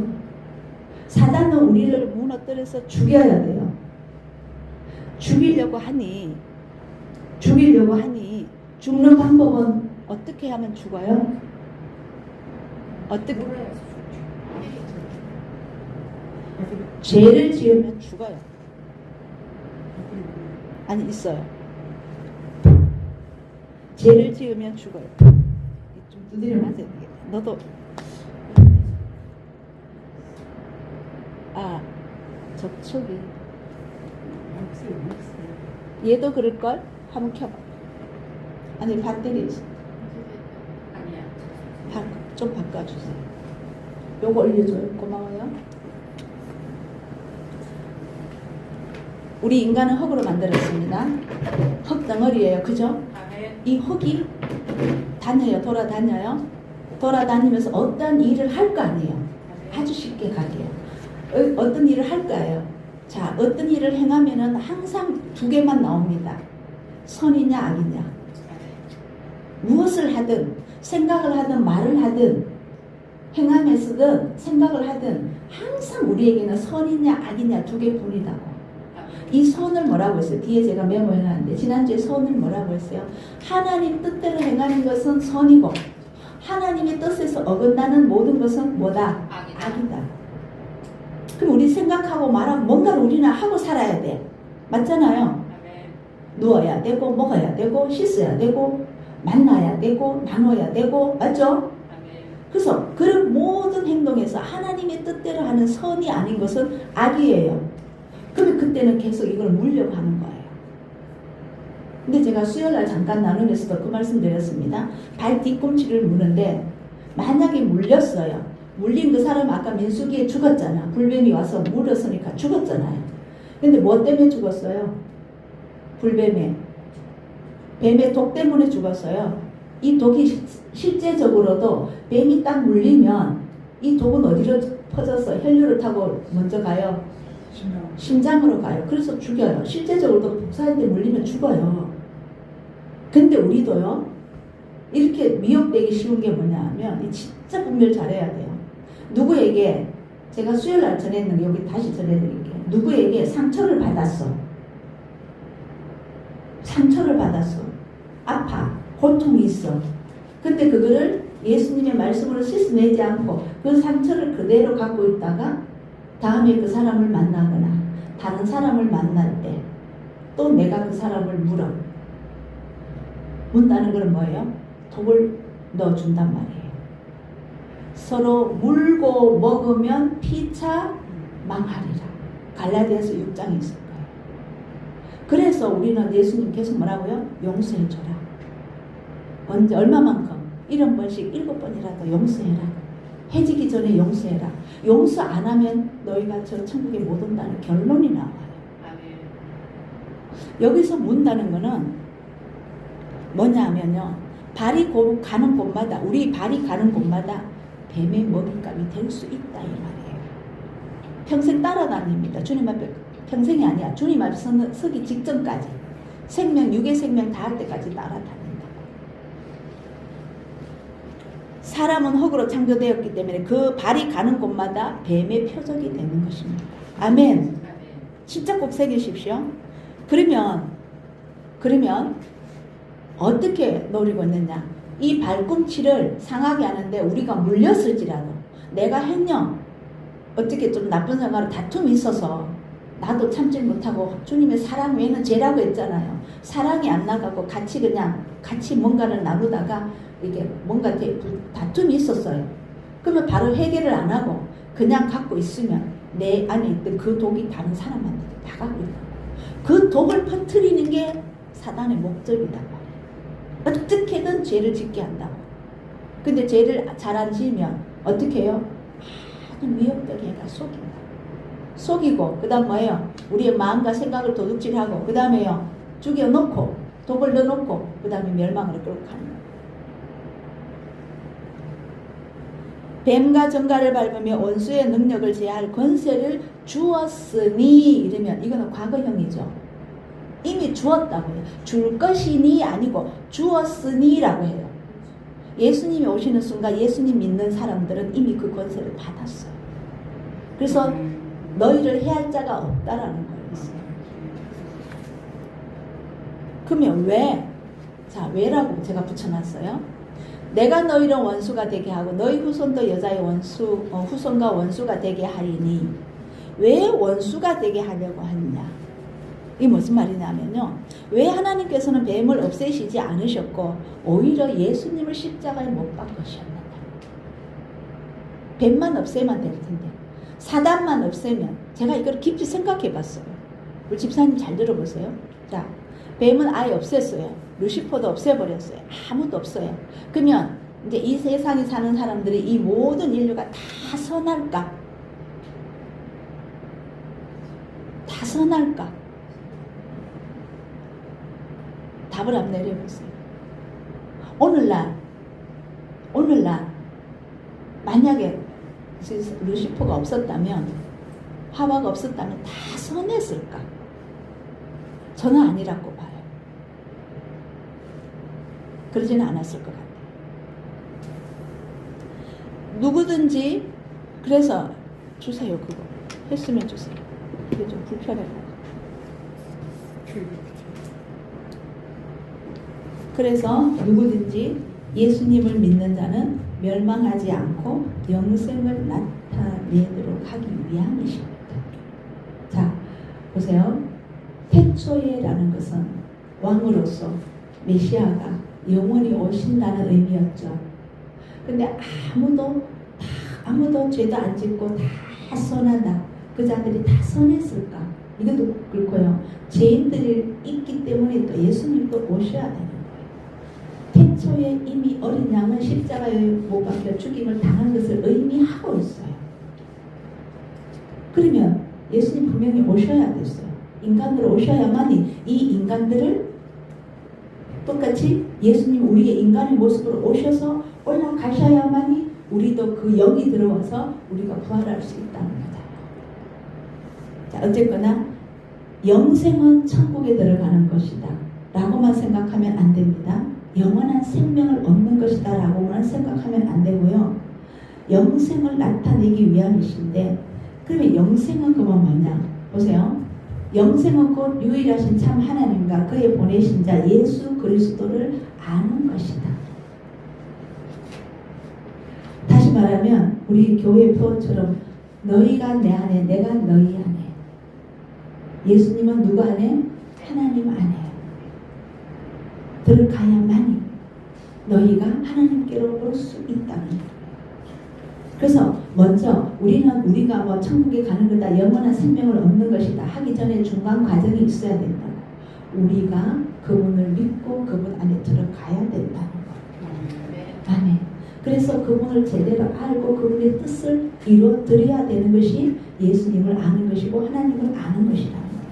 사단은 우리를 무너뜨려서 죽여야 돼요. 죽이려고 하니 죽는 방법은 어떻게 하면 죽어요? 어떻게? 죄를 지으면 죽어요. 아니, 있어요. 죄를 지으면 죽어요. 좀 두드려 맞아야 되겠다. 너도. 아, 저기. 얘도 그럴걸? 한번 켜봐. 아니, 배터리 있어. 아니야. 좀 바꿔주세요. 요거 올려줘요. 고마워요. 우리 인간은 흙으로 만들었습니다. 흙 덩어리예요. 그죠? 이 흙이 다녀요. 돌아다녀요. 돌아다니면서 어떤 일을 할 거 아니에요. 아주 쉽게 가게요. 어떤 일을 할 거예요. 자, 어떤 일을 행하면은 항상 두 개만 나옵니다. 선이냐 악이냐. 무엇을 하든 생각을 하든 말을 하든 행함에서든 생각을 하든 항상 우리에게는 선이냐 악이냐 두 개뿐이다고. 이 선을 뭐라고 했어요? 뒤에 제가 메모해놨는데 지난주에 선을 뭐라고 했어요? 하나님 뜻대로 행하는 것은 선이고 하나님의 뜻에서 어긋나는 모든 것은 뭐다? 악이다. 그럼 우리 생각하고 말하고 뭔가를 우리는 하고 살아야 돼. 맞잖아요. 누워야 되고 먹어야 되고 씻어야 되고 만나야 되고 나눠야 되고 맞죠? 아멘. 그래서 그런 모든 행동에서 하나님의 뜻대로 하는 선이 아닌 것은 악이에요. 그러면 그때는 계속 이걸 물려고 하는 거예요. 근데 제가 수요일날 잠깐 나누면서도 그 말씀 드렸습니다. 발 뒤꿈치를 무는데 만약에 물렸어요. 물린 그 사람 아까 민수기에 죽었잖아. 불뱀이 와서 물었으니까 죽었잖아요. 근데 뭐 때문에 죽었어요? 불뱀에. 뱀의 독 때문에 죽었어요. 이 독이 실제적으로도 뱀이 딱 물리면 이 독은 어디로 퍼져서 혈류를 타고 먼저 가요? 심장으로 가요. 그래서 죽여요. 실제적으로도 복사한테 물리면 죽어요. 근데 우리도요. 이렇게 미혹되기 쉬운 게 뭐냐 하면 진짜 분별 잘해야 돼요. 누구에게 제가 수요일날 전했는데 여기 다시 전해드릴게요. 누구에게 상처를 받았어. 상처를 받았어. 아파. 고통이 있어. 근데 그거를 예수님의 말씀으로 씻어내지 않고 그 상처를 그대로 갖고 있다가 다음에 그 사람을 만나거나 다른 사람을 만날 때 또 내가 그 사람을 물어. 문다는 건 뭐예요? 독을 넣어준단 말이에요. 서로 물고 먹으면 피차 망하리라. 갈라디아서 6장에 있을 거예요. 그래서 우리는 예수님 계속 뭐라고요? 용서해줘라. 언제 얼마만큼? 7번씩 7번이라도 용서해라. 해지기 전에 용서해라. 용서 안 하면 너희가 저 천국에 못 온다는 결론이 나와요. 아멘. 여기서 문다는 거는 뭐냐 하면요. 발이 가는 곳마다 우리 발이 가는 곳마다 뱀의 먹잇감이 될 수 있다 이 말이에요. 평생 따라다닙니다. 주님 앞에 평생이 아니야. 주님 앞에 서기 직전까지 생명, 육의 생명 다 할 때까지 따라다닌다. 사람은 흙으로 창조되었기 때문에 그 발이 가는 곳마다 뱀의 표적이 되는 것입니다. 아멘. 아멘. 진짜 꼭 새기십시오. 그러면 어떻게 노리고 있느냐? 이 발꿈치를 상하게 하는데 우리가 물렸을지라도 내가 행령 어떻게 좀 나쁜 생각으로 다툼이 있어서 나도 참지 못하고 주님의 사랑 외에는 죄라고 했잖아요. 사랑이 안 나가고 같이 뭔가를 나누다가 이게 뭔가 다툼이 있었어요. 그러면 바로 해결을 안 하고 그냥 갖고 있으면 내 안에 있던 그 독이 다른 사람한테 다 가고 있다. 그 독을 퍼뜨리는 게 사단의 목적이란 말이에요. 어떻게든 죄를 짓게 한다고. 근데 죄를 잘 안 지으면 어떻게 해요? 아주 미혹되게 해가 속인다. 속이고 그 다음 뭐예요? 우리의 마음과 생각을 도둑질하고 그 다음에요. 죽여놓고 독을 넣어놓고 그 다음에 멸망으로 끌고 가는 거예요. 뱀과 정갈을 밟으며 원수의 능력을 제할 권세를 주었으니 이러면 이거는 과거형이죠. 이미 주었다고요. 줄 것이니 아니고 주었으니라고 해요. 예수님이 오시는 순간 예수님 믿는 사람들은 이미 그 권세를 받았어요. 그래서 너희를 해할 자가 없다라는 거예요. 그러면 왜? 자, 왜라고 제가 붙여놨어요. 내가 너희를 원수가 되게 하고 너희 후손도 여자의 후손과 원수가 되게 하리니 왜 원수가 되게 하려고 하느냐? 이게 무슨 말이냐면요. 왜 하나님께서는 뱀을 없애시지 않으셨고 오히려 예수님을 십자가에 못 박으셨느냐. 뱀만 없애면 될 텐데 사단만 없애면 제가 이걸 깊이 생각해 봤어요. 우리 집사님 잘 들어보세요. 자, 뱀은 아예 없앴어요. 루시퍼도 없애버렸어요. 아무도 없어요. 그러면 이제 이 세상에 사는 사람들이 이 모든 인류가 다 선할까? 다 선할까? 답을 한번 내려보세요. 오늘날 만약에 루시퍼가 없었다면 하와가 없었다면 다 선했을까? 저는 아니라고 봐요. 그러지는 않았을 것 같아요. 누구든지 그래서 주세요. 그거 했으면 주세요. 이게 좀 불편해요. 그래서 누구든지 예수님을 믿는 자는 멸망하지 않고 영생을 나타내도록 하기 위함이십니다. 자, 보세요. 태초에라는 것은 왕으로서 메시아가 영원히 오신다는 의미였죠. 근데 아무도 죄도 안 짓고 다 선하다. 그 자들이 다 선했을까? 이것도 그렇고요. 죄인들이 있기 때문에 또 예수님도 오셔야 되는 거예요. 태초에 이미 어린 양은 십자가에 못 박혀 죽임을 당한 것을 의미하고 있어요. 그러면 예수님 분명히 오셔야 됐어요. 인간으로 오셔야만이 이 인간들을 똑같이 예수님 우리의 인간의 모습으로 오셔서 올라가셔야만이 우리도 그 영이 들어와서 우리가 부활할 수 있다는 거잖아요. 자, 어쨌거나 영생은 천국에 들어가는 것이다 라고만 생각하면 안 됩니다. 영원한 생명을 얻는 것이다 라고만 생각하면 안 되고요. 영생을 나타내기 위함이신데, 그러면 영생은 그건 뭐냐? 보세요. 영생은 곧 유일하신 참 하나님과 그의 보내신 자 예수 그리스도를 아는 것이다. 다시 말하면 우리 교회 표어처럼 너희가 내 안에 내가 너희 안에, 예수님은 누구 안에? 하나님 안에 들어가야만이 너희가 하나님께로 올 수 있다는 거예요. 그래서 먼저 우리가 뭐 천국에 가는 거다, 영원한 생명을 얻는 것이다 하기 전에 중간 과정이 있어야 된다고. 우리가 그분을 믿고 그분 안에 들어가야 된다는 거예요. 아멘. 그래서 그분을 제대로 알고 그분의 뜻을 이루어드려야 되는 것이 예수님을 아는 것이고 하나님을 아는 것이라는 겁니다.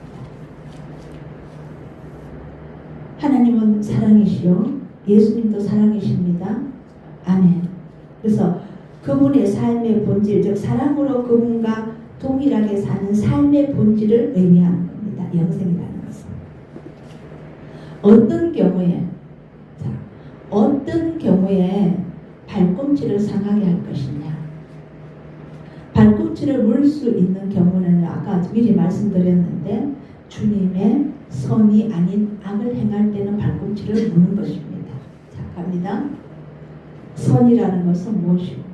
하나님은 사랑이시요 예수님도 사랑이십니다. 아멘. 그래서 그분의 삶의 본질, 즉 사랑으로 그분과 동일하게 사는 삶의 본질을 의미하는 겁니다. 영생이라는 것은. 어떤 경우에 발꿈치를 상하게 할 것이냐. 발꿈치를 물 수 있는 경우는 아까 미리 말씀드렸는데 주님의 선이 아닌 악을 행할 때는 발꿈치를 무는 것입니다. 자, 갑니다. 선이라는 것은 무엇이고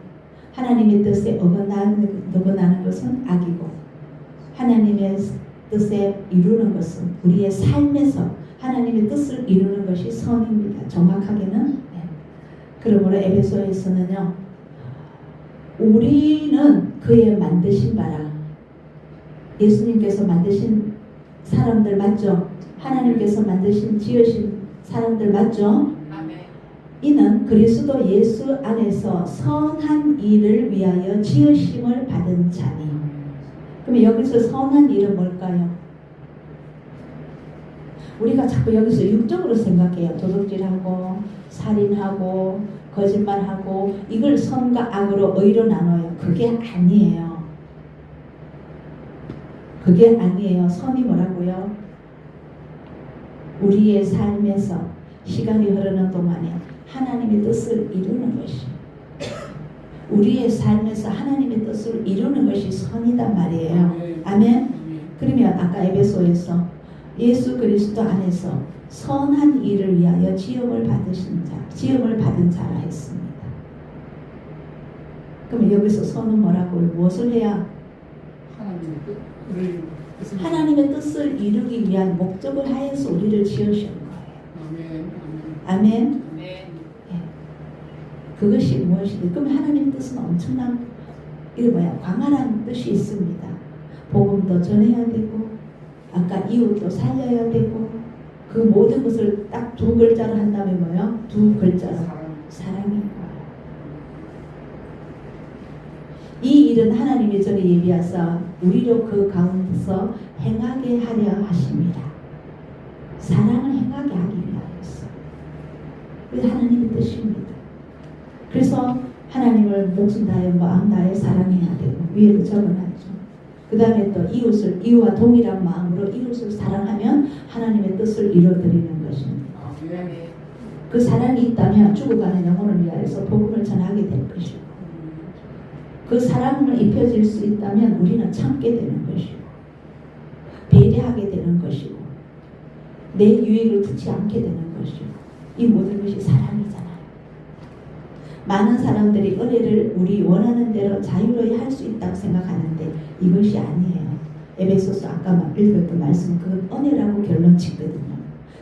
하나님의 뜻에 어긋나는 것은 악이고, 하나님의 뜻에 이루는 것은 우리의 삶에서 하나님의 뜻을 이루는 것이 선입니다. 정확하게는. 네. 그러므로 에베소에서는요, 우리는 그의 만드신 바라. 예수님께서 만드신 사람들 맞죠? 하나님께서 만드신 지으신 사람들 맞죠? 이는 그리스도 예수 안에서 선한 일을 위하여 지으심을 받은 자니. 그럼 여기서 선한 일은 뭘까요? 우리가 자꾸 여기서 육적으로 생각해요. 도둑질하고 살인하고 거짓말하고 이걸 선과 악으로 의로 나눠요. 그게 아니에요. 그게 아니에요. 선이 뭐라고요? 우리의 삶에서 시간이 흐르는 동안에 하나님의 뜻을 이루는 것이, 우리의 삶에서 하나님의 뜻을 이루는 것이 선이단 말이에요. 아멘. 그러면 아까 에베소에서 예수 그리스도 안에서 선한 일을 위하여 지음을 받은 자라 했습니다. 그러면 여기서 선은 뭐라고요? 무엇을 해야? 하나님의 뜻을 이루기 위한 목적을 하여서 우리를 지으신 거예요. 아멘. 그것이 무엇이든, 그럼 하나님의 뜻은 엄청난 광활한 뜻이 있습니다. 복음도 전해야 되고, 아까 이웃도 살려야 되고, 그 모든 것을 딱 두 글자로 한다면 뭐요? 두 글자로 사랑인 거예요. 이 일은 하나님이 전에 예비하사 우리로 그 가운데서 행하게 하려 하십니다. 사랑을 행하게 하기 위하여서. 그게 하나님의 뜻입니다. 그래서 하나님을 목숨 다해 마음 다해 사랑해야 되고, 위에도 적어놨죠. 그 다음에 또 이웃과 동일한 마음으로 이웃을 사랑하면 하나님의 뜻을 이루어드리는 것입니다. 그 사랑이 있다면 죽어가는 영혼을 위하여서 복음을 전하게 될 것이고, 그 사랑을 입혀질 수 있다면 우리는 참게 되는 것이고, 배려하게 되는 것이고, 내 유익을 두지 않게 되는 것이고, 이 모든 것이 사랑이잖아요. 많은 사람들이 은혜를 우리 원하는 대로 자유로이 할 수 있다고 생각하는데 이것이 아니에요. 에베소서 아까 읽었던 말씀은 그건 은혜라고 결론 짓거든요.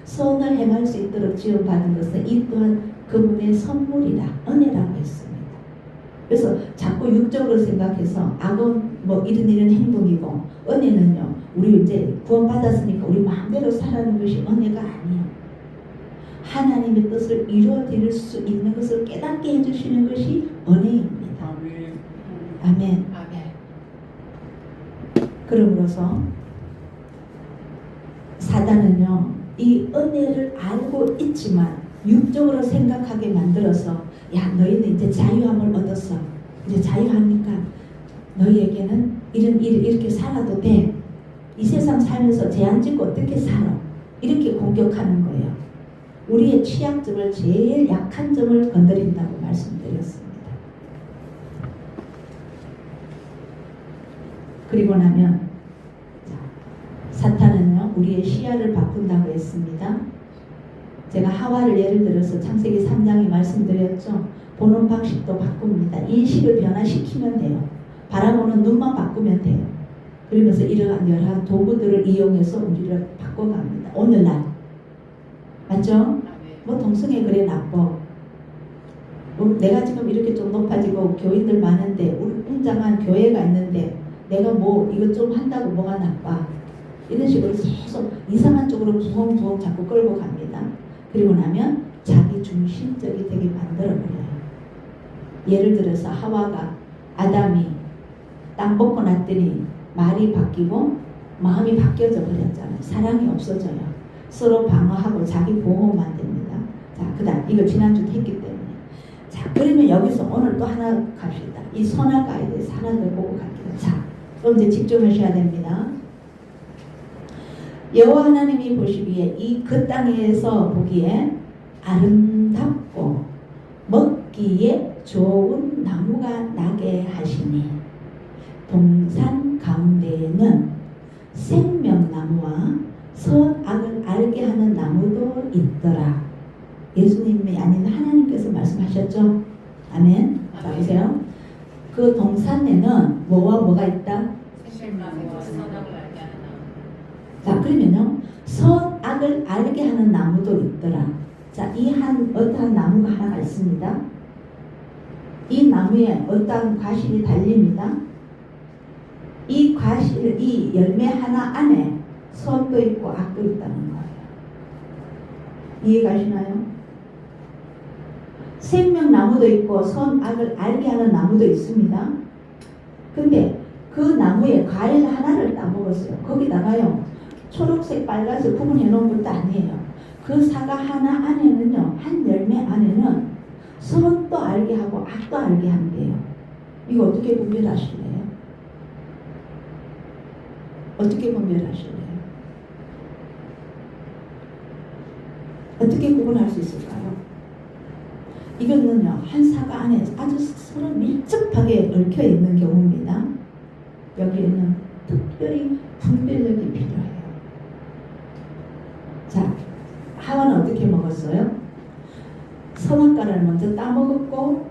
선을 행할 수 있도록 지원받은 것은 이 또한 그분의 선물이라 은혜라고 했습니다. 그래서 자꾸 육적으로 생각해서 악은 뭐 이런 행동이고 은혜는요 우리 이제 구원받았으니까 우리 마음대로 살아가는 것이 은혜가 아니에요. 하나님의 뜻을 이루어 드릴 수 있는 것을 깨닫게 해주시는 것이 은혜입니다. 아멘. 아멘. 아멘. 그러므로서 사단은요 이 은혜를 알고 있지만 육적으로 생각하게 만들어서 야 너희는 이제 자유함을 얻었어. 이제 자유하니까 너희에게는 이런 일을 이렇게 살아도 돼. 이 세상 살면서 제한 짓고 어떻게 살아. 이렇게 공격하는 거예요. 우리의 취약점을 제일 약한 점을 건드린다고 말씀드렸습니다. 그리고 나면 사탄은요 우리의 시야를 바꾼다고 했습니다. 제가 하와를 예를 들어서 창세기 3장에 말씀드렸죠. 보는 방식도 바꿉니다. 인식을 변화시키면 돼요. 바라보는 눈만 바꾸면 돼요. 그러면서 이러한 여러 도구들을 이용해서 우리를 바꿔갑니다. 오늘날 맞죠? 뭐 동성애 그래 나빠. 내가 지금 이렇게 좀 높아지고 교인들 많은데 웅장한 교회가 있는데 내가 뭐 이거 좀 한다고 뭐가 나빠. 이런 식으로 계속 이상한 쪽으로 부엉부엉 자꾸 끌고 갑니다. 그리고 나면 자기 중심적이 되게 만들어버려요. 예를 들어서 하와가 아담이 땅 먹고 났더니 말이 바뀌고 마음이 바뀌어져 버렸잖아요. 사랑이 없어져요. 서로 방어하고 자기 보호만 됩니다. 자, 그 다음 이거 지난주도 했기 때문에 자 그러면 여기서 오늘 또 하나 갑시다. 이 선악과에 대해서 하나 더 보고 갈게요. 자, 그럼 이제 집중하셔야 됩니다. 여호와 하나님이 보시기에 이 그 땅에서 보기에 아름답고 먹기에 좋은 나무가 나게 하시니 동산 가운데에는 생명나무와 선악을 알게 하는 나무도 있더라. 예수님이 아닌 하나님께서 말씀하셨죠. 아멘. 자 보세요. 그 동산에는 뭐와 뭐가 있다? 생명나무와 선악을 알게 하는 나무. 자 그러면요 선악을 알게 하는 나무도 있더라. 자 이 어떠한 나무가 하나가 있습니다. 이 나무에 어떠한 과실이 달립니다. 이 과실, 이 열매 하나 안에 선도 있고 악도 있다는 거예요. 이해가시나요? 생명나무도 있고 선악을 알게 하는 나무도 있습니다. 근데 그 나무에 과일 하나를 따먹었어요. 거기다가요 초록색 빨간색 구분해 놓은 것도 아니에요. 그 사과 하나 안에는요 한 열매 안에는 선도 알게 하고 악도 알게 한대요. 이거 어떻게 분별하실래요? 어떻게 분별하실래요? 어떻게 구분할 수 있을까요? 이거는요 한 사과 안에 아주 서로 밀접하게 얽혀 있는 경우입니다. 여기에는 특별히 분별력이 필요해요. 자, 하와는 어떻게 먹었어요? 선악과를 먼저 따먹었고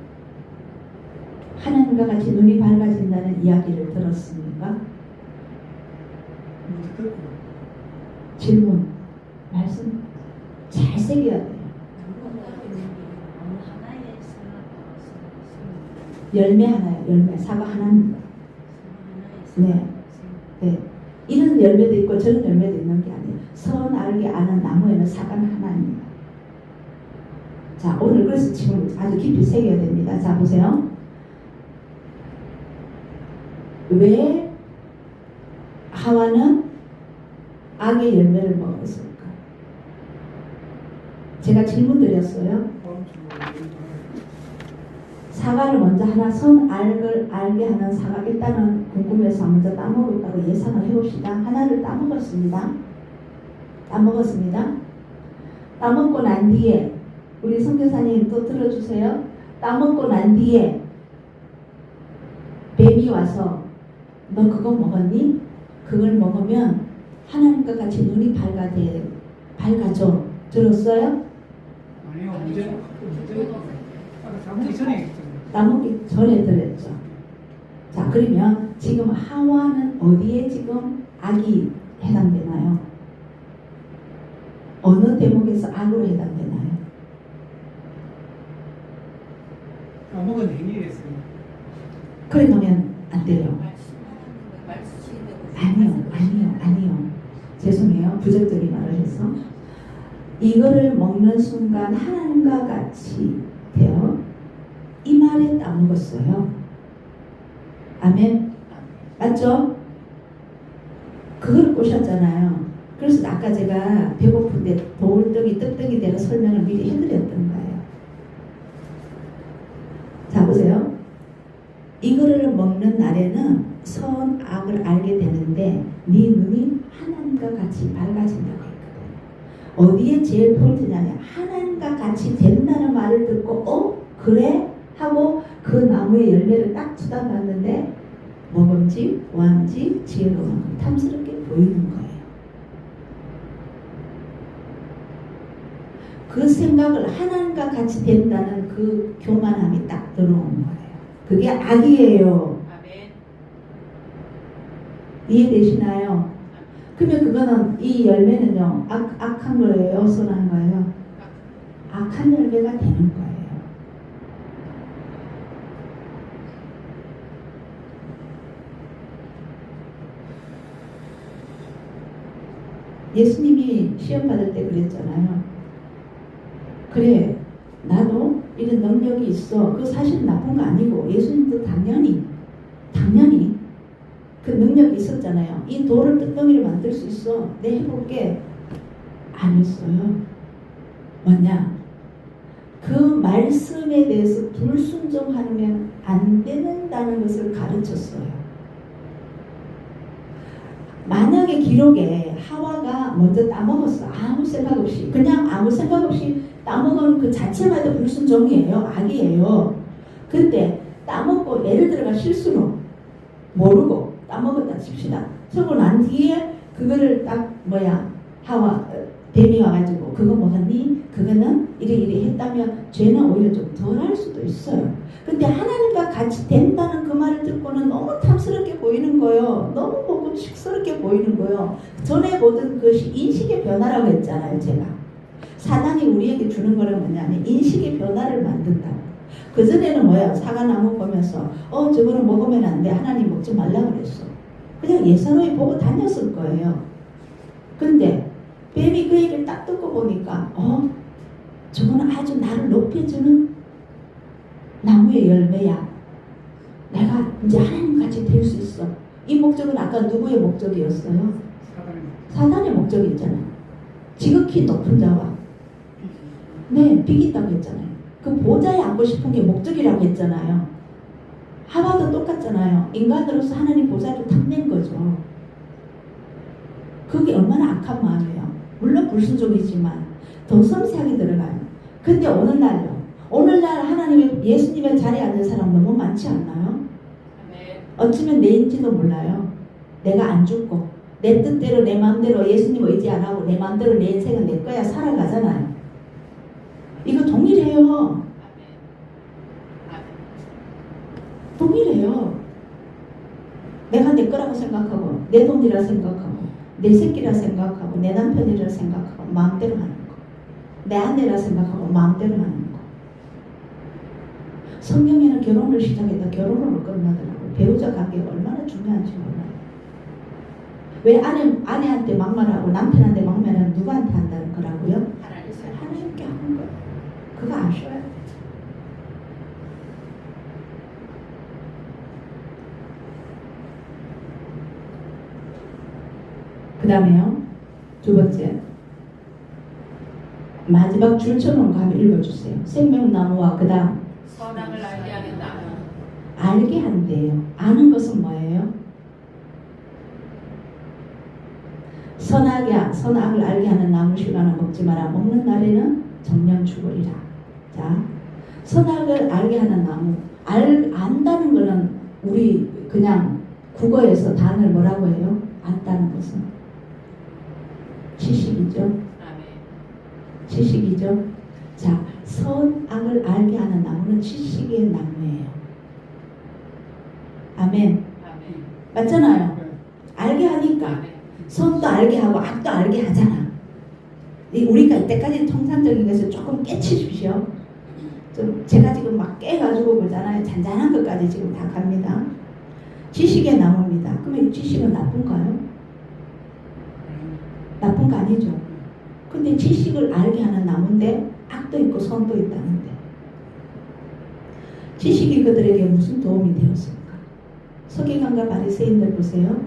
하나님과 같이 눈이 밝아진다는 이야기를 들었습니까? 질문, 말씀 잘 새겨야 돼요. 열매 하나요. 열매 사과 하나입니다. 네, 네. 이런 열매도 있고 저런 열매도 있는 게 아니에요. 선 알게 아는 나무에는 사과는 하나입니다. 자, 오늘 그래서 지금 아주 깊이 새겨야 됩니다. 자, 보세요. 왜 하와는 악의 열매를 먹었을까? 제가 질문 드렸어요. 사과를 먼저 하나 선악을 알게 하는 사과 일단은 궁금해서 먼저 따먹었다고 예상을 해봅시다. 하나를 따먹었습니다. 따먹었습니다. 따먹고 난 뒤에 우리 선교사님 또 들어주세요. 따먹고 난 뒤에 뱀이 와서 너 그거 먹었니? 그걸 먹으면 하나님과 같이 눈이 밝아져. 들었어요? 아니요, 문제 따먹기 전에 했잖아요. 따먹기 전에 들었죠. 자, 그러면 지금 하와는 어디에 지금 악이 해당되나요? 어느 대목에서 악으로 해당되나요? 먹은 행위에서 그래 가면 안 돼요. 아니요. 죄송해요. 부적절히 말을 해서 이거를 먹는 순간 하나님과 같이 되어 이 말에 따먹었어요. 아멘. 맞죠? 그걸 꼬셨잖아요. 그래서 아까 제가 배고픈데 보울떡이 떡떡이 되는 설명을 미리 해드렸던 거예요. 자 보세요. 이거를 먹는 날에는 선악을 알게 되는데 네 눈이 하나님과 같이 밝아진다고 했거든요. 어디에 제일 포인트냐면 하나님과 같이 된다는 말을 듣고 그래? 하고 그 나무의 열매를 딱 쳐다봤는데 먹음직, 왕직, 지혜로운 탐스럽게 보이는 거예요. 그 생각을 하나님과 같이 된다는 그 교만함이 딱 들어온 거예요. 그게 악이에요. 아멘. 이해되시나요? 그러면 그거는 이 열매는요 악한 거예요, 선한 거예요? 악한 열매가 되는 거예요. 예수님이 시험 받을 때 그랬잖아요. 그래, 나도 이런 능력이 있어. 그 사실은 나쁜 거 아니고 예수님도 당연히 그 능력이 있었잖아요. 이 돌을 뜯덩이를 만들 수 있어. 내 해볼게. 안 했어요. 뭐냐? 그 말씀에 대해서 불순종하면 안 된다는 것을 가르쳤어요. 만약에 기록에 하와가 먼저 따먹었어. 아무 생각 없이. 그냥 아무 생각 없이 따먹은 그 자체마다 불순종이에요. 악이에요. 근데 따먹고 예를 들어가 실수로 모르고 따먹었다 칩시다. 그러고 난 뒤에 그거를 딱 하와 뱀이 와가지고 그거 먹었니? 그거는 이래 했다면 죄는 오히려 좀 덜 할 수도 있어요. 근데 하나님과 같이 된다는 그 말을 듣고는 너무 탐스럽게 보이는 거예요. 너무 먹음직스럽게 보이는 거예요. 전에 보던 것이 인식의 변화라고 했잖아요. 제가 사단이 우리에게 주는 거는 뭐냐면 인식의 변화를 만든다고. 그전에는 사과나무 보면서 저거는 먹으면 안 돼. 하나님 먹지 말라고 그랬어. 그냥 예사로이 보고 다녔을 거예요. 근데 뱀이 그 얘기를 딱 듣고 보니까 저거는 아주 나를 높여주는 나무의 열매야. 내가 이제 하나님같이 될 수 있어. 이 목적은 아까 누구의 목적이었어요? 사단의 목적이었잖아요. 지극히 높은 자와 비긴다고 했잖아요. 그 보좌에 앉고 싶은 게 목적이라고 했잖아요. 하와도 똑같잖아요. 인간으로서 하나님 보좌를 탐낸 거죠. 그게 얼마나 악한 마음이에요. 물론 불순종이지만 더 섬세하게 들어가요. 근데 오늘날 하나님의 예수님의 자리에 앉은 사람 너무 많지 않나요? 어쩌면 내인지도 몰라요. 내가 안 죽고 내 뜻대로 내 마음대로 예수님 의지 안 하고 내 마음대로 내 인생은 내 거야 살아가잖아요. 이거 동일해요. 동일해요. 내가 내 거라고 생각하고 내 돈이라 생각하고 내 새끼라 생각하고 내 남편이라 생각하고 마음대로 하는 거. 내 아내라 생각하고 마음대로 하는 거. 성경에는 결혼을 시작했다 결혼으로 끝나더라고요. 배우자 관계가 얼마나 중요한지 몰라요. 왜 아내한테 막말하고 남편한테 막말하면 누구한테 한다는 거라고요? 하나님께 하는 거예요. 그거 아셔야 돼요. 그 다음에요. 두 번째. 마지막 줄 쳐놓은 거 한번 읽어주세요. 생명나무와 그 다음 선악을 알게 하는 나무. 알게 한대요. 아는 것은 뭐예요? 선악을 알게 하는 나무 실과는 먹지 마라. 먹는 날에는 정령 죽으리라. 자, 선악을 알게 하는 나무. 안다는 거는 우리 그냥 국어에서 단어를 뭐라고 해요? 안다는 것은 지식이죠. 지식이죠. 자, 선악을 알게 하는 나무는 지식의 나무예요. 아멘. 맞잖아요. 알게 하니까 선도 알게 하고 악도 알게 하잖아. 우리가 이때까지 통상적인 것을 조금 깨치십시오. 좀 제가 지금 막 깨가지고 그러잖아요. 잔잔한 것까지 지금 다 갑니다. 지식의 나무입니다. 그러면 이 지식은 나쁜가요? 나쁜 거 아니죠. 근데 지식을 알게 하는 나무인데 악도 있고 선도 있다는데 지식이 그들에게 무슨 도움이 되었습니까? 서기관과 바리새인들 보세요.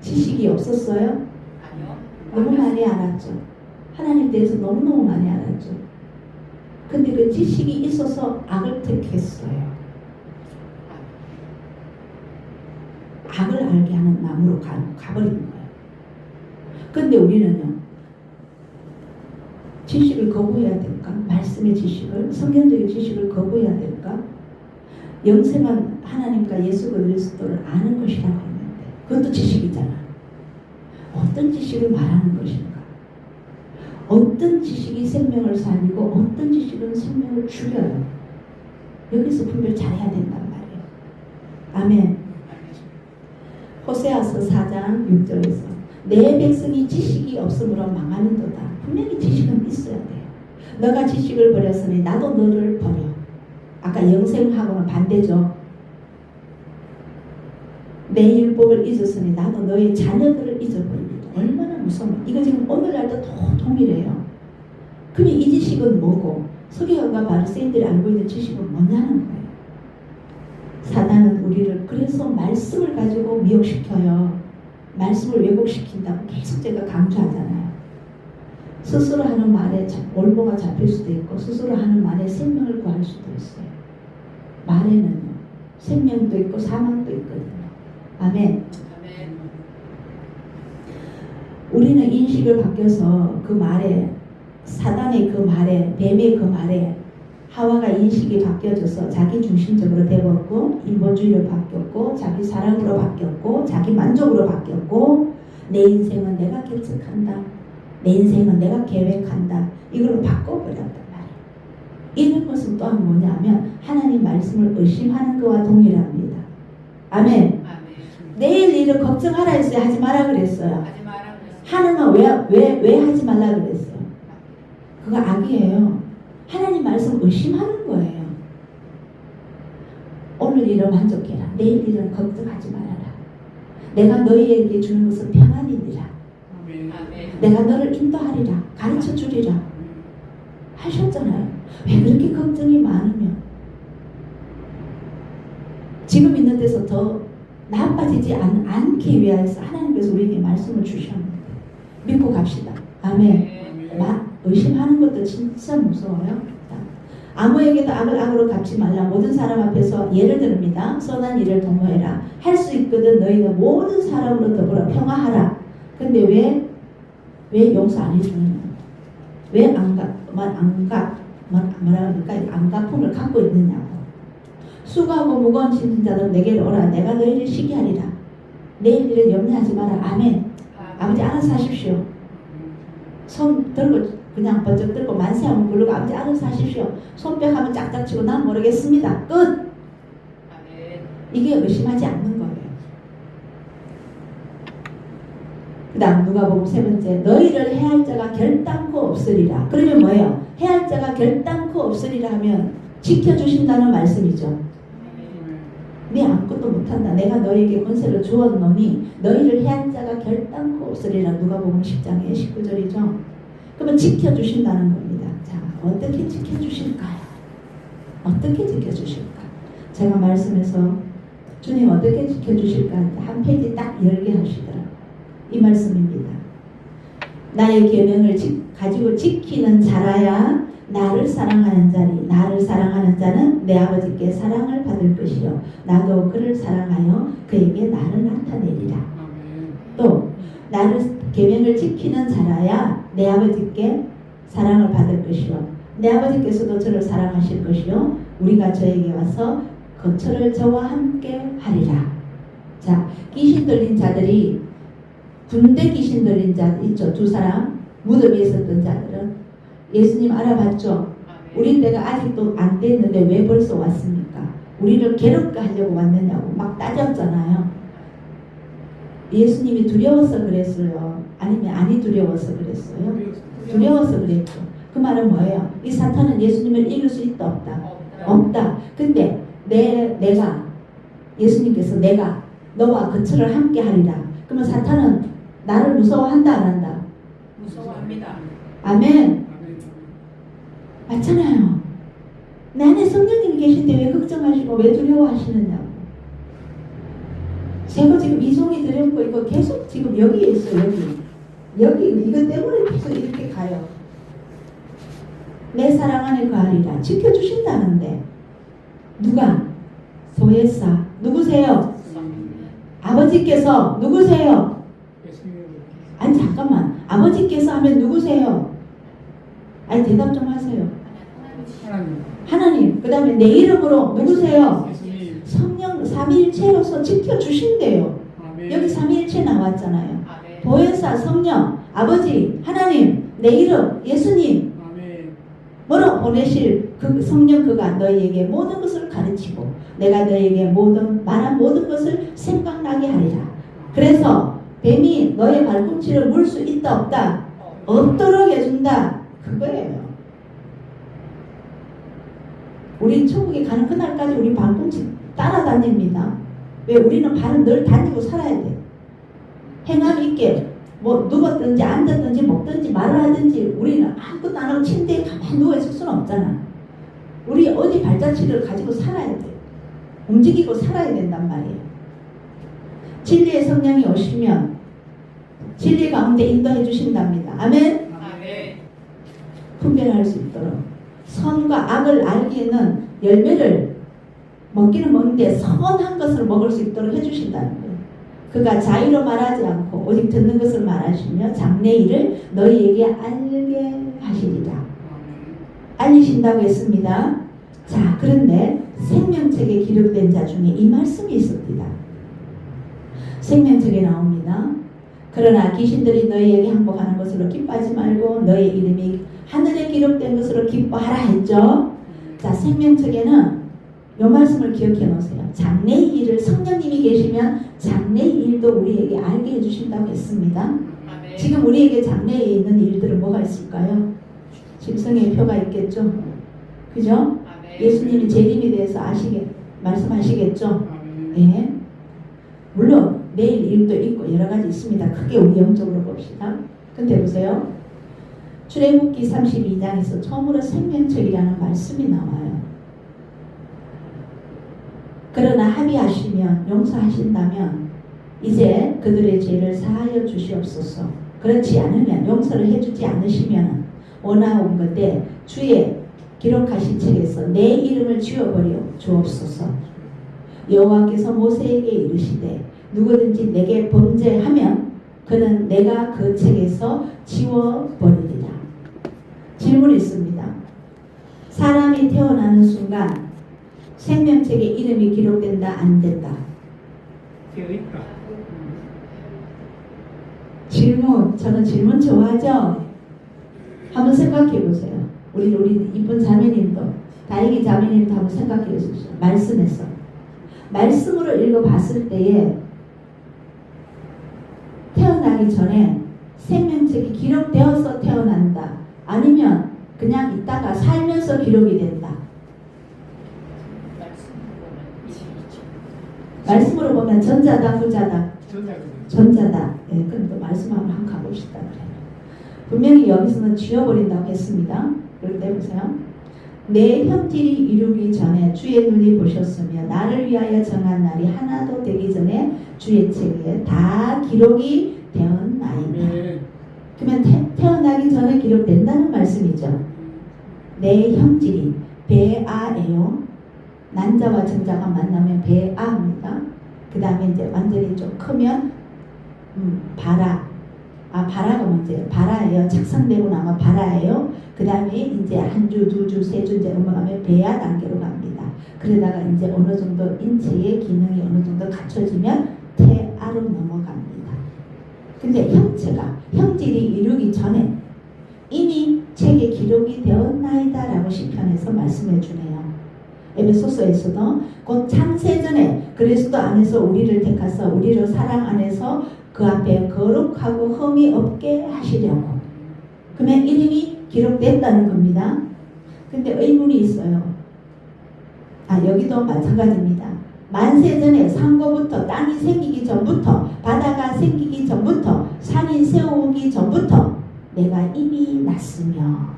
지식이 없었어요? 아니요. 너무 많이 알았죠. 하나님 대해서 너무너무 많이 알았죠. 근데 그 지식이 있어서 악을 택했어요. 악을 알게 하는 나무로 가버린 거예요. 근데 우리는요, 지식을 거부해야 될까? 말씀의 지식을, 성경적인 지식을 거부해야 될까? 영생은 하나님과 예수 그리스도를 아는 것이라고 했는데 그것도 지식이잖아. 어떤 지식을 말하는 것인가? 어떤 지식이 생명을 살리고 어떤 지식은 생명을 죽여요. 여기서 분별 잘해야 된단 말이에요. 아멘. 호세아서 4장 6절에서 내 백성이 지식이 없으므로 망하는도다. 분명히 지식은 있어야 돼요. 너가 지식을 버렸으니 나도 너를 버려. 아까 영생하고는 반대죠. 내 율법을 잊었으니 나도 너의 자녀들을 잊어버리리라. 얼마나 무서워. 이거 지금 오늘날도 동일해요. 그럼 이 지식은 뭐고 서기관과 바리새인들이 알고 있는 지식은 뭐냐는 거예요. 사단은 우리를 그래서 말씀을 가지고 미혹시켜요. 말씀을 왜곡시킨다고 계속 제가 강조하잖아요. 스스로 하는 말에 올보가 잡힐 수도 있고 스스로 하는 말에 생명을 구할 수도 있어요. 말에는 생명도 있고 사망도 있거든요. 아멘. 아멘. 우리는 인식을 바뀌어서 그 말에 사단의 그 말에 뱀의 그 말에 하와가 인식이 바뀌어져서 자기 중심적으로 되었고 인본주의로 바뀌었고 자기 사랑으로 바뀌었고 자기 만족으로 바뀌었고 내 인생은 내가 결정한다. 내 인생은 내가 계획한다. 이걸로 바꿔버렸단 말이에요. 이런 것은 또한 뭐냐면 하나님 말씀을 의심하는 것과 동일합니다. 아멘. 아멘. 내일 일을 걱정하라 했어요? 하지 마라 그랬어요? 하지 마라 그랬어요. 하나님은 왜 하지 말라 그랬어요? 그거 악이에요. 하나님 말씀 의심하는 거예요. 오늘 일을 만족해라. 내일 일은 걱정하지 말아라. 내가 너희에게 주는 것은 평안이니라. 아멘. 내가 너를 인도하리라. 가르쳐 주리라. 하셨잖아요. 왜 그렇게 걱정이 많으면 지금 있는 데서 더 나빠지지 않기 위해서 하나님께서 우리에게 말씀을 주셨는데 믿고 갑시다. 아멘. 의심하는 것도 진짜 무서워요. 아무에게도 악을 악으로 갚지 말라. 모든 사람 앞에서 예를 듭니다. 선한 일을 도모해라. 할 수 있거든 너희는 모든 사람으로 더불어 평화하라. 근데 왜 용서 안 해주느냐? 왜 안갚음을 갖고 있느냐고. 수고하고 무거운 짐진 자들 내게로 오라. 내가 너희를 쉬게 하리라. 내일 일은 염려하지 마라. 아멘. 아버지 알아서 하십시오. 손 들고 그냥 번쩍 들고 만세하면 부르고 아버지 알아서 하십시오. 손뼉 하면 짝짝 치고 난 모르겠습니다. 끝. 아멘. 이게 의심하지 않는 거예요. 그 다음 누가복음 3번째 너희를 해할 자가 결단코 없으리라. 그러면 뭐예요? 해할 자가 결단코 없으리라 하면 지켜주신다는 말씀이죠. 네 아무것도 못한다. 내가 너희에게 권세를 주었노니 너희를 해할 자가 결단코 없으리라. 누가복음 10장의 19절이죠. 그러면 지켜주신다는 겁니다. 자, 어떻게 지켜주실까요? 어떻게 지켜주실까? 제가 말씀에서 주님 어떻게 지켜주실까? 한 페이지 딱 열게 하시더라고요. 이 말씀입니다. 나의 계명을 가지고 지키는 자라야 나를 사랑하는 자니 나를 사랑하는 자는 내 아버지께 사랑을 받을 것이요 나도 그를 사랑하여 그에게 나를 나타내리라. 또 나를 계명을 지키는 자라야 내 아버지께 사랑을 받을 것이요 내 아버지께서도 저를 사랑하실 것이요 우리가 저에게 와서 거처를 저와 함께 하리라. 자, 귀신 들린 자들이 군대 귀신 들린 자 있죠. 두 사람 무덤에 있었던 자들은 예수님 알아봤죠. 우리 때가 아직도 안 됐는데 왜 벌써 왔습니까? 우리를 괴롭게 하려고 왔느냐고 막 따졌잖아요. 예수님이 두려워서 그랬어요? 아니면 아니 두려워서 그랬어요? 두려워서 그랬죠. 그 말은 뭐예요? 이 사탄은 예수님을 이길 수 있다 없다? 없다. 근데 내가 예수님께서 내가 너와 그처를 함께 하리라. 그러면 사탄은 나를 무서워한다 안 한다? 무서워합니다. 아멘. 맞잖아요. 내 안에 성령님이 계신데 왜 걱정하시고 왜 두려워하시느냐고. 제가 지금 이송이 드렸고 이거 계속 지금 여기에 있어요. 여기 이것 때문에 계속 이렇게 가요. 내 사랑 안에 거하리라. 지켜주신다는데 누가? 소예사. 누구세요? 아버지께서. 누구세요? 아니 잠깐만. 아버지께서 하면 누구세요? 아니 대답 좀 하세요. 하나님. 그 다음에 내 이름으로 누구세요? 성령 삼위일체로서 지켜주신대요. 여기 삼위일체 나왔잖아요. 보혜사 성령 아버지 하나님 내 이름 예수님 뭐로 보내실 그 성령 그가 너희에게 모든 것을 가르치고 내가 너희에게 말한 모든 것을 생각나게 하리라. 그래서 뱀이 너의 발꿈치를 물 수 있다 없다? 없도록 해준다. 그거예요. 우리 천국에 가는 그날까지 우리 발꿈치 따라다닙니다. 왜? 우리는 발은 늘 다니고 살아야 돼. 행함 있게 뭐 누웠든지 앉았든지 먹든지 말을 하든지 우리는 아무것도 안 하고 침대에 가만히 누워있을 수는 없잖아. 우리 어디 발자취를 가지고 살아야 돼. 움직이고 살아야 된단 말이에요. 진리의 성령이 오시면 진리 가운데 인도해 주신답니다. 아멘? 분별할 수 있도록 선과 악을 알기에는 열매를 먹기는 먹는데 선한 것을 먹을 수 있도록 해주신다는 거예요. 그가 자의로 말하지 않고 오직 듣는 것을 말하시며 장래일을 너희에게 알게 하시리라. 알리신다고 했습니다. 자, 그런데 생명책에 기록된 자 중에 이 말씀이 있습니다. 생명책에 나옵니다. 그러나 귀신들이 너희에게 항복하는 것으로 기뻐하지 말고 너희 이름이 하늘에 기록된 것으로 기뻐하라 했죠. 자, 생명책에는 이 말씀을 기억해 놓으세요. 장래의 일을 성령님이 계시면 장래의 일도 우리에게 알게 해주신다고 했습니다. 지금 우리에게 장래에 있는 일들은 뭐가 있을까요? 짐승의 표가 있겠죠. 그죠? 예수님이 재림에 대해서 말씀하시겠죠. 예. 물론 내일 일도 있고 여러 가지 있습니다. 크게 우리 영적으로 봅시다. 근데 보세요. 출애굽기 32장에서 처음으로 생명책이라는 말씀이 나와요. 그러나 합의하시면 용서하신다면 이제 그들의 죄를 사하여 주시옵소서. 그렇지 않으면 용서를 해주지 않으시면 원하온 것에 주의 기록하신 책에서 내 이름을 지워버려 주옵소서. 여호와께서 모세에게 이르시되 누구든지 내게 범죄하면 그는 내가 그 책에서 지워버리리라. 질문이 있습니다. 사람이 태어나는 순간 생명책에 이름이 기록된다 안 된다? 되어 있다. 질문, 저는 질문 좋아하죠? 한번 생각해 보세요. 우리 이쁜 자매님도 다행히 자매님도 한번 생각해 보십시오. 말씀에서 말씀으로 읽어봤을 때에 태어나기 전에 생명책이 기록되어서 태어난다. 아니면 그냥 있다가 살면서 기록이 된다. 말씀으로 보면 전자다, 후자다. 전자다. 예, 그럼 또 말씀 한번 가봅시다. 분명히 여기서는 지워버린다고 했습니다. 그럴 때 보세요. 내 형질이 이루기 전에 주의 눈이 보셨으며 나를 위하여 정한 날이 하나도 되기 전에 주의 책에 다 기록이 되었나이다. 그러면 태어나기 전에 기록된다는 말씀이죠. 내 형질이 베아예요. 난자와 정자가 만나면 베아입니다. 그 다음에 이제 완전히 좀 크면 바라. 바라가 문제예요. 바라예요. 착상되고 나면 바라예요. 그 다음에 이제 한 주, 두 주, 세 주 이제 넘어가면 베아 단계로 갑니다. 그러다가 이제 어느 정도 인체의 기능이 어느 정도 갖춰지면 태아로 넘어갑니다. 근데 형질이 이루기 전에 이미 책에 기록이 되었나이다 라고 시편에서 말씀해 주네요. 에베소서에서도 곧 창세전에 그리스도 안에서 우리를 택하사 우리를 사랑 안에서 그 앞에 거룩하고 흠이 없게 하시려고 그러면 이름이 기록됐다는 겁니다. 근데 의문이 있어요. 여기도 마찬가지입니다. 만세전에 상고부터 땅이 생기기 전부터 바다가 생기기 전부터 산이 세워오기 전부터 내가 이미 났으며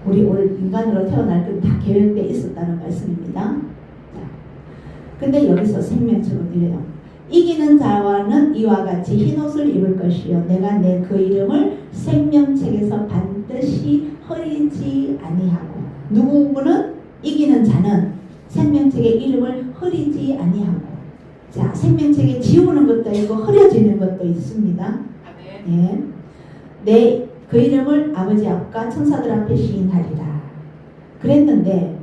우리 오늘 인간으로 태어날 때 다 계획되어 있었다는 말씀입니다. 근데 여기서 생명처럼 이래요. 이기는 자와는 이와 같이 흰옷을 입을 것이요 내가 내 그 이름을 생명책에서 반드시 흐리지 아니하고 누구는 이기는 자는 생명책의 이름을 흐리지 아니하고 자 생명책에 지우는 것도 있고 흐려지는 것도 있습니다. 아멘. 내 그 이름을 아버지 앞과 천사들 앞에 시인하리라 그랬는데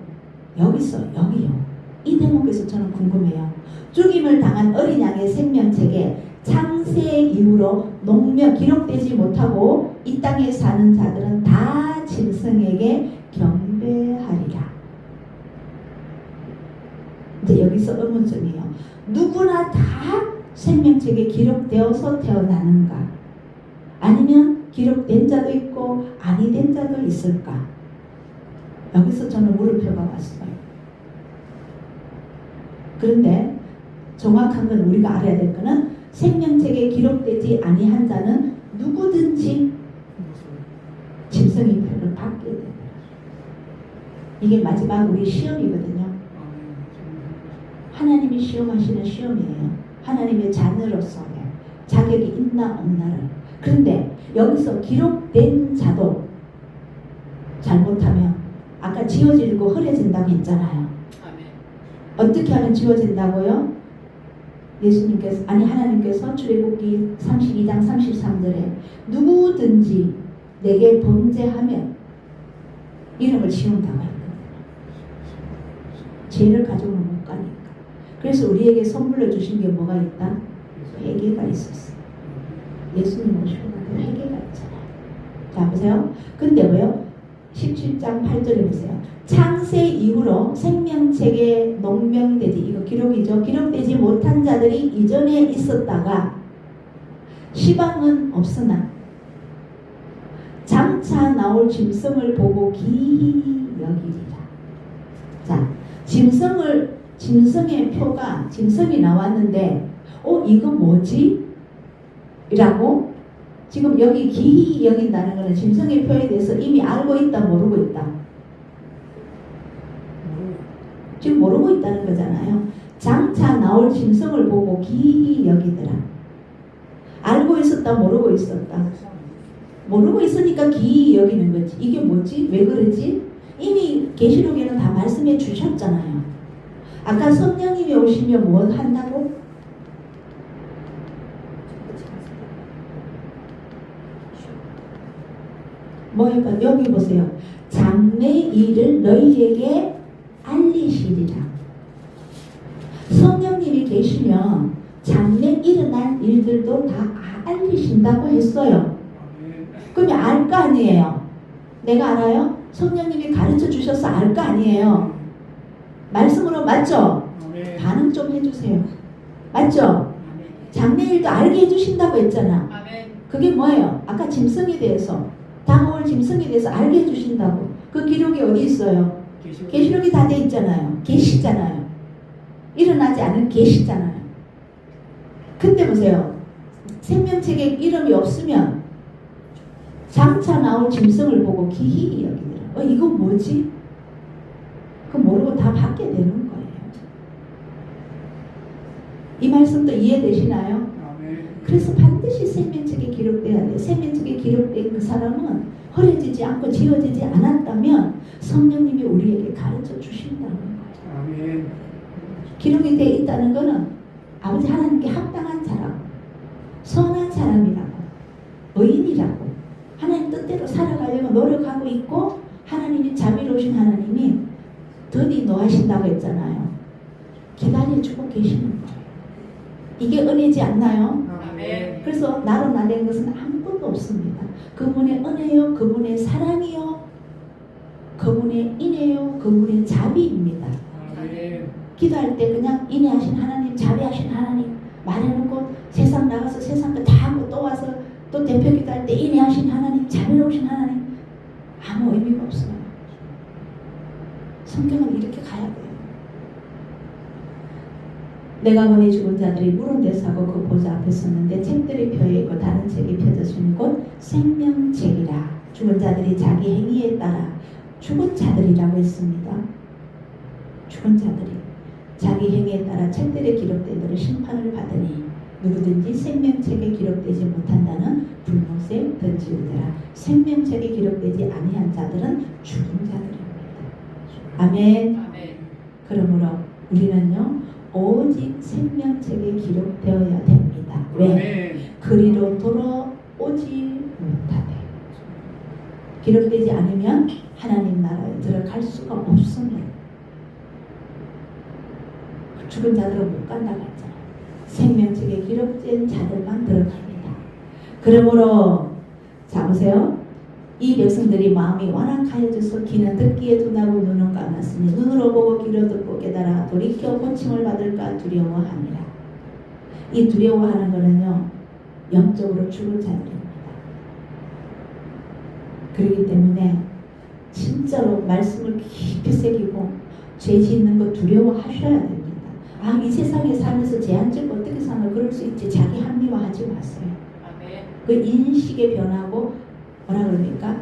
여기요 이 대목에서 저는 궁금해요. 죽임을 당한 어린 양의 생명책에 창세 이후로 농명 기록되지 못하고 이 땅에 사는 자들은 다 짐승에게 경배하리라. 이제 여기서 의문점이에요. 누구나 다 생명책에 기록되어서 태어나는가? 아니면 기록된 자도 있고 아니 된 자도 있을까? 여기서 저는 물음표가 왔어요. 그런데 정확한 건 우리가 알아야 될 거는 생명책에 기록되지 아니한 자는 누구든지 짐승의 표를 받게 됩니다. 이게 마지막 우리 시험이거든요. 하나님이 시험하시는 시험이에요. 하나님의 자녀로서의 자격이 있나 없나를. 그런데 여기서 기록된 자도 잘못하면 아까 지워지고 흐려진다고 했잖아요. 어떻게 하면 지워진다고요? 예수님께서 하나님께서 출애굽기 32장 33절에 누구든지 내게 범죄하면 이름을 지운다고 했거든요. 죄를 가지고는 못 가니까. 그래서 우리에게 선물로 주신 게 뭐가 있다? 회개가 있었어요. 예수님 오시고 나서 회개가 있잖아요. 자 보세요. 근데 뭐요? 17장 8절에 보세요. 창세 이후로 생명책에 농명되지 이거 기록이죠. 기록되지 못한 자들이 이전에 있었다가 시방은 없으나 장차 나올 짐승을 보고 기히 여기리라. 자, 짐승의 표가 짐승이 나왔는데 이거 뭐지? 라고 지금 여기 기히 여긴다는 것은 짐승의 표에 대해서 이미 알고 있다 모르고 있다. 지금 모르고 있다는 거잖아요. 장차 나올 짐승을 보고 기히 여기더라. 알고 있었다 모르고 있었다. 모르고 있으니까 기히 여기는 거지. 이게 뭐지? 왜 그러지? 이미 계시록에는 다 말씀해 주셨잖아요. 아까 성령님이 오시면 뭐 한다고? 뭐예요? 여기 보세요. 장래 일을 너희에게 알리시리라. 성령님이 계시면 장래 일어날 일들도 다 알리신다고 했어요. 그러면 알 거 아니에요. 내가 알아요? 성령님이 가르쳐 주셔서 알 거 아니에요. 말씀으로 맞죠? 반응 좀 해주세요. 맞죠? 장래 일도 알게 해주신다고 했잖아. 그게 뭐예요? 아까 짐승에 대해서 다가올 짐승에 대해서 알게 해주신다고. 그 기록이 어디 있어요? 계시록이 다 돼 있잖아요. 계시잖아요. 일어나지 않은 계시잖아요. 근데 보세요. 생명책에 이름이 없으면 장차 나올 짐승을 보고 기히 여기더라. 이거 뭐지? 그 모르고 다 받게 되는 거예요. 이 말씀도 이해되시나요? 그래서 반드시 생명책에 기록돼야 돼요. 생명책에 기록된 그 사람은 흐려지지 않고 지워지지 않았다면 성령님이 우리에게 가르쳐 주신다는 거예요. 기록이 되어 있다는 것은 아버지 하나님께 합당한 사람, 선한 사람이라고, 의인이라고, 하나님 뜻대로 살아가려고 노력하고 있고 하나님이 자비로우신 하나님이 더디 노하신다고 했잖아요. 기다려주고 계시는 거예요. 이게 은혜지 않나요? 그래서 나로 나된 것은 아무것도 없습니다. 그분의 은혜요, 그분의 사랑이요, 그분의 인애요, 그분의 자비입니다. 기도할 때 그냥 인애하신 하나님, 자비하신 하나님 말해놓고 세상 나가서 세상 거 다 하고 또 와서 또 대표 기도할 때 인내하신 하나님, 자비로우신 하나님 아무 의미가 없어요. 성경은 이렇게 가야 돼요. 내가 보니 죽은 자들이 물은 데서 하고 그 보좌 앞에 섰는데 책들이 펴있고 다른 책이 펴졌으니 곧 생명책이라. 죽은 자들이 자기 행위에 따라 죽은 자들이라고 했습니다. 죽은 자들이 자기 행위에 따라 책들에 기록된 대로 심판을 받으니 누구든지 생명책에 기록되지 못한다는 불못에 던지우더라. 생명책에 기록되지 아니한 자들은 죽은 자들입니다. 아멘. 아멘. 그러므로 우리는요 오직 생명책에 기록되어야 됩니다. 왜? 아멘. 그리로 돌아오지 못하되. 기록되지 않으면 하나님 나라에 들어갈 수가 없습니다. 죽은 자들은 못 간다고 했잖아요. 생명책에 기록된 자들만 들어갑니다. 그러므로 자 보세요. 이 백성들이 마음이 완악하여져서 귀는 듣기에 둔하고 눈은 감았으니 눈으로 보고 귀로 듣고 깨달아 돌이켜 고침을 받을까 두려워합니다. 이 두려워하는 것은요 영적으로 죽은 자들입니다. 그렇기 때문에 진짜로 말씀을 깊이 새기고 죄 짓는 거 두려워하셔야 됩니다. 아, 이 세상에 살면서 제한적으로 어떻게 사나 그럴 수 있지. 자기 합리화하지 마세요. 아멘. 그 인식의 변화고 뭐라 그럽니까?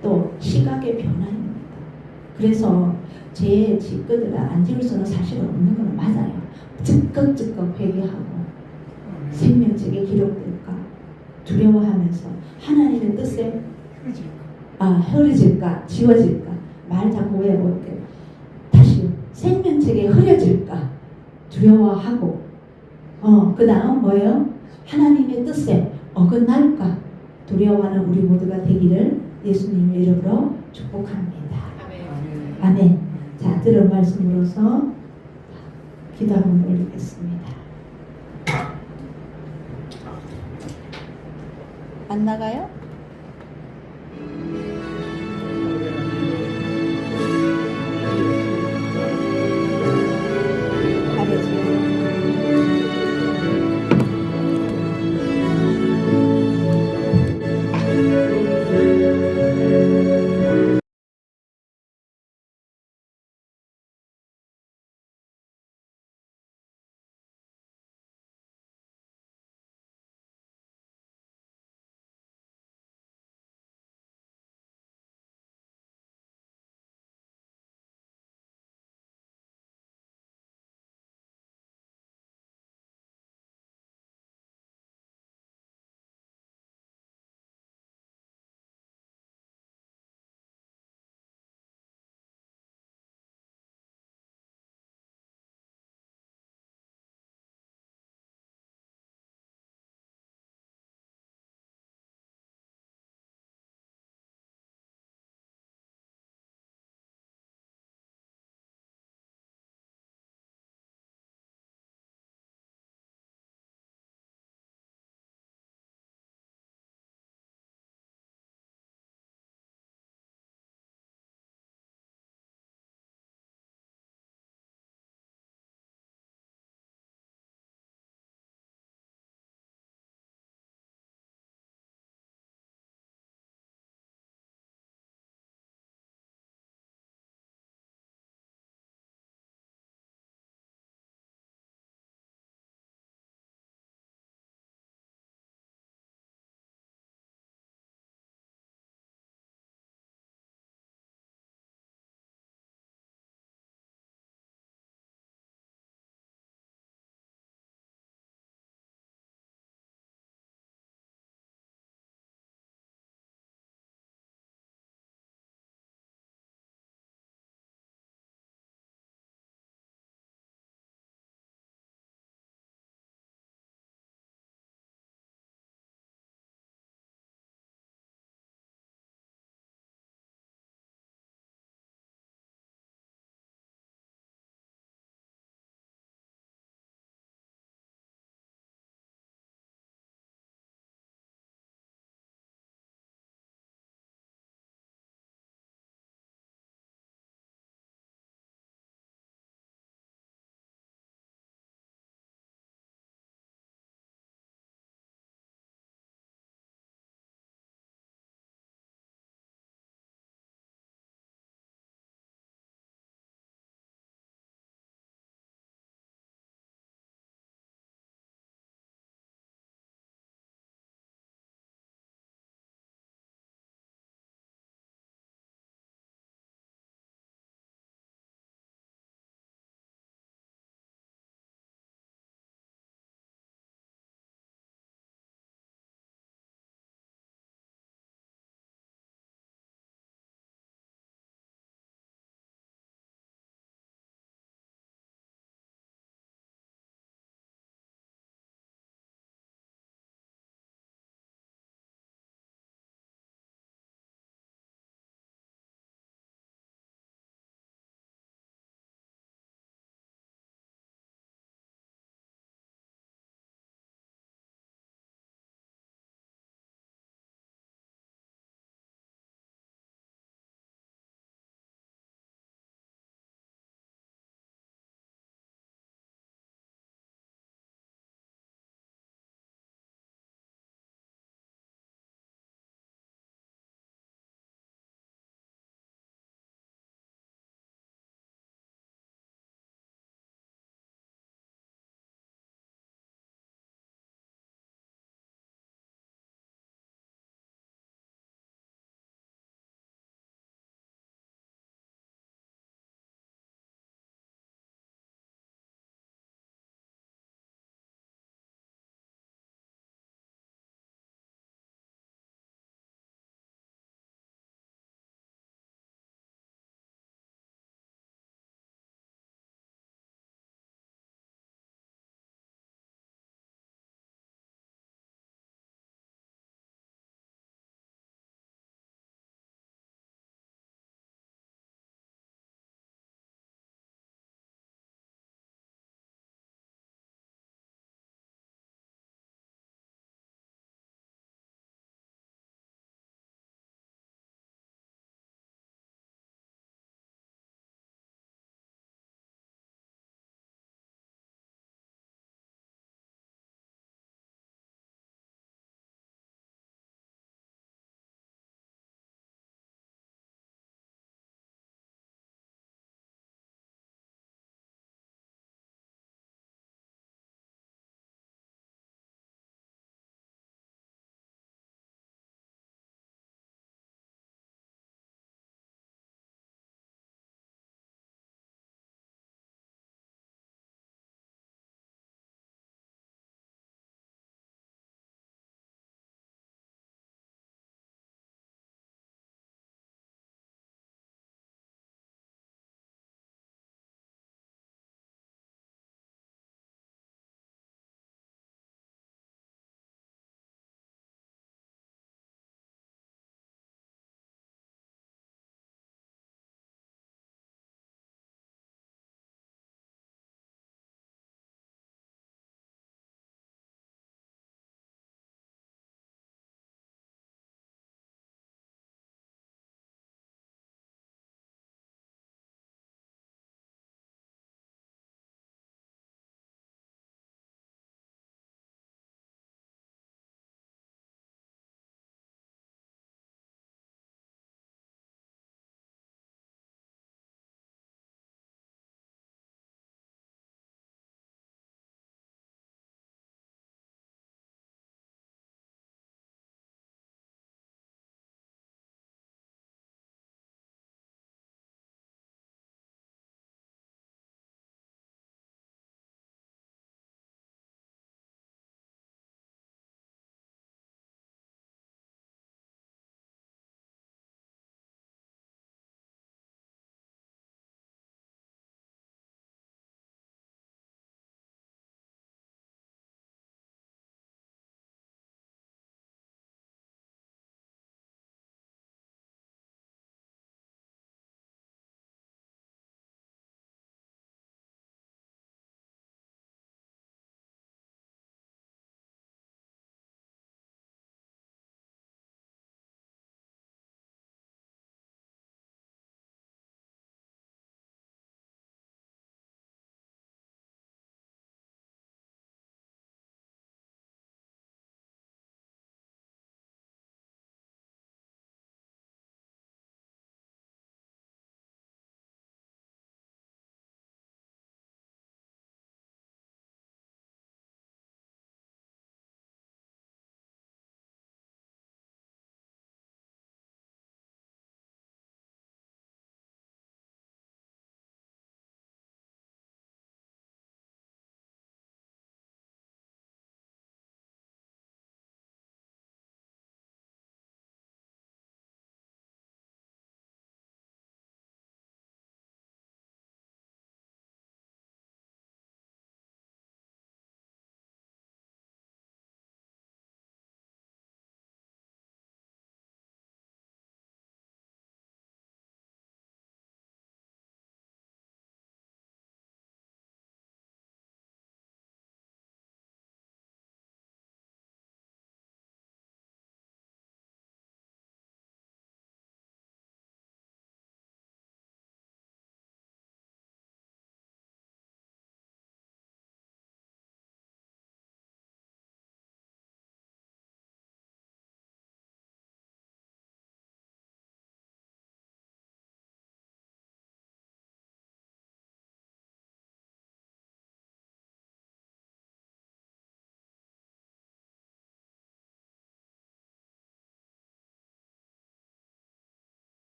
또 시각의 변화입니다. 그래서 죄 짓거든 안 지을 수는 사실 없는 건 맞아요. 즉각 회개하고 생명책에 기록될까 두려워하면서 하나님의 뜻에 흐려질까 지워질까 말 자꾸 외워볼게요. 다시 생명책에 흐려질까 두려워하고 그 다음 뭐예요? 하나님의 뜻에 어긋날까 두려워하는 우리 모두가 되기를 예수님의 이름으로 축복합니다. 아멘. 아멘. 자, 들은 말씀으로서 기도 한번 올리겠습니다. 안 나가요?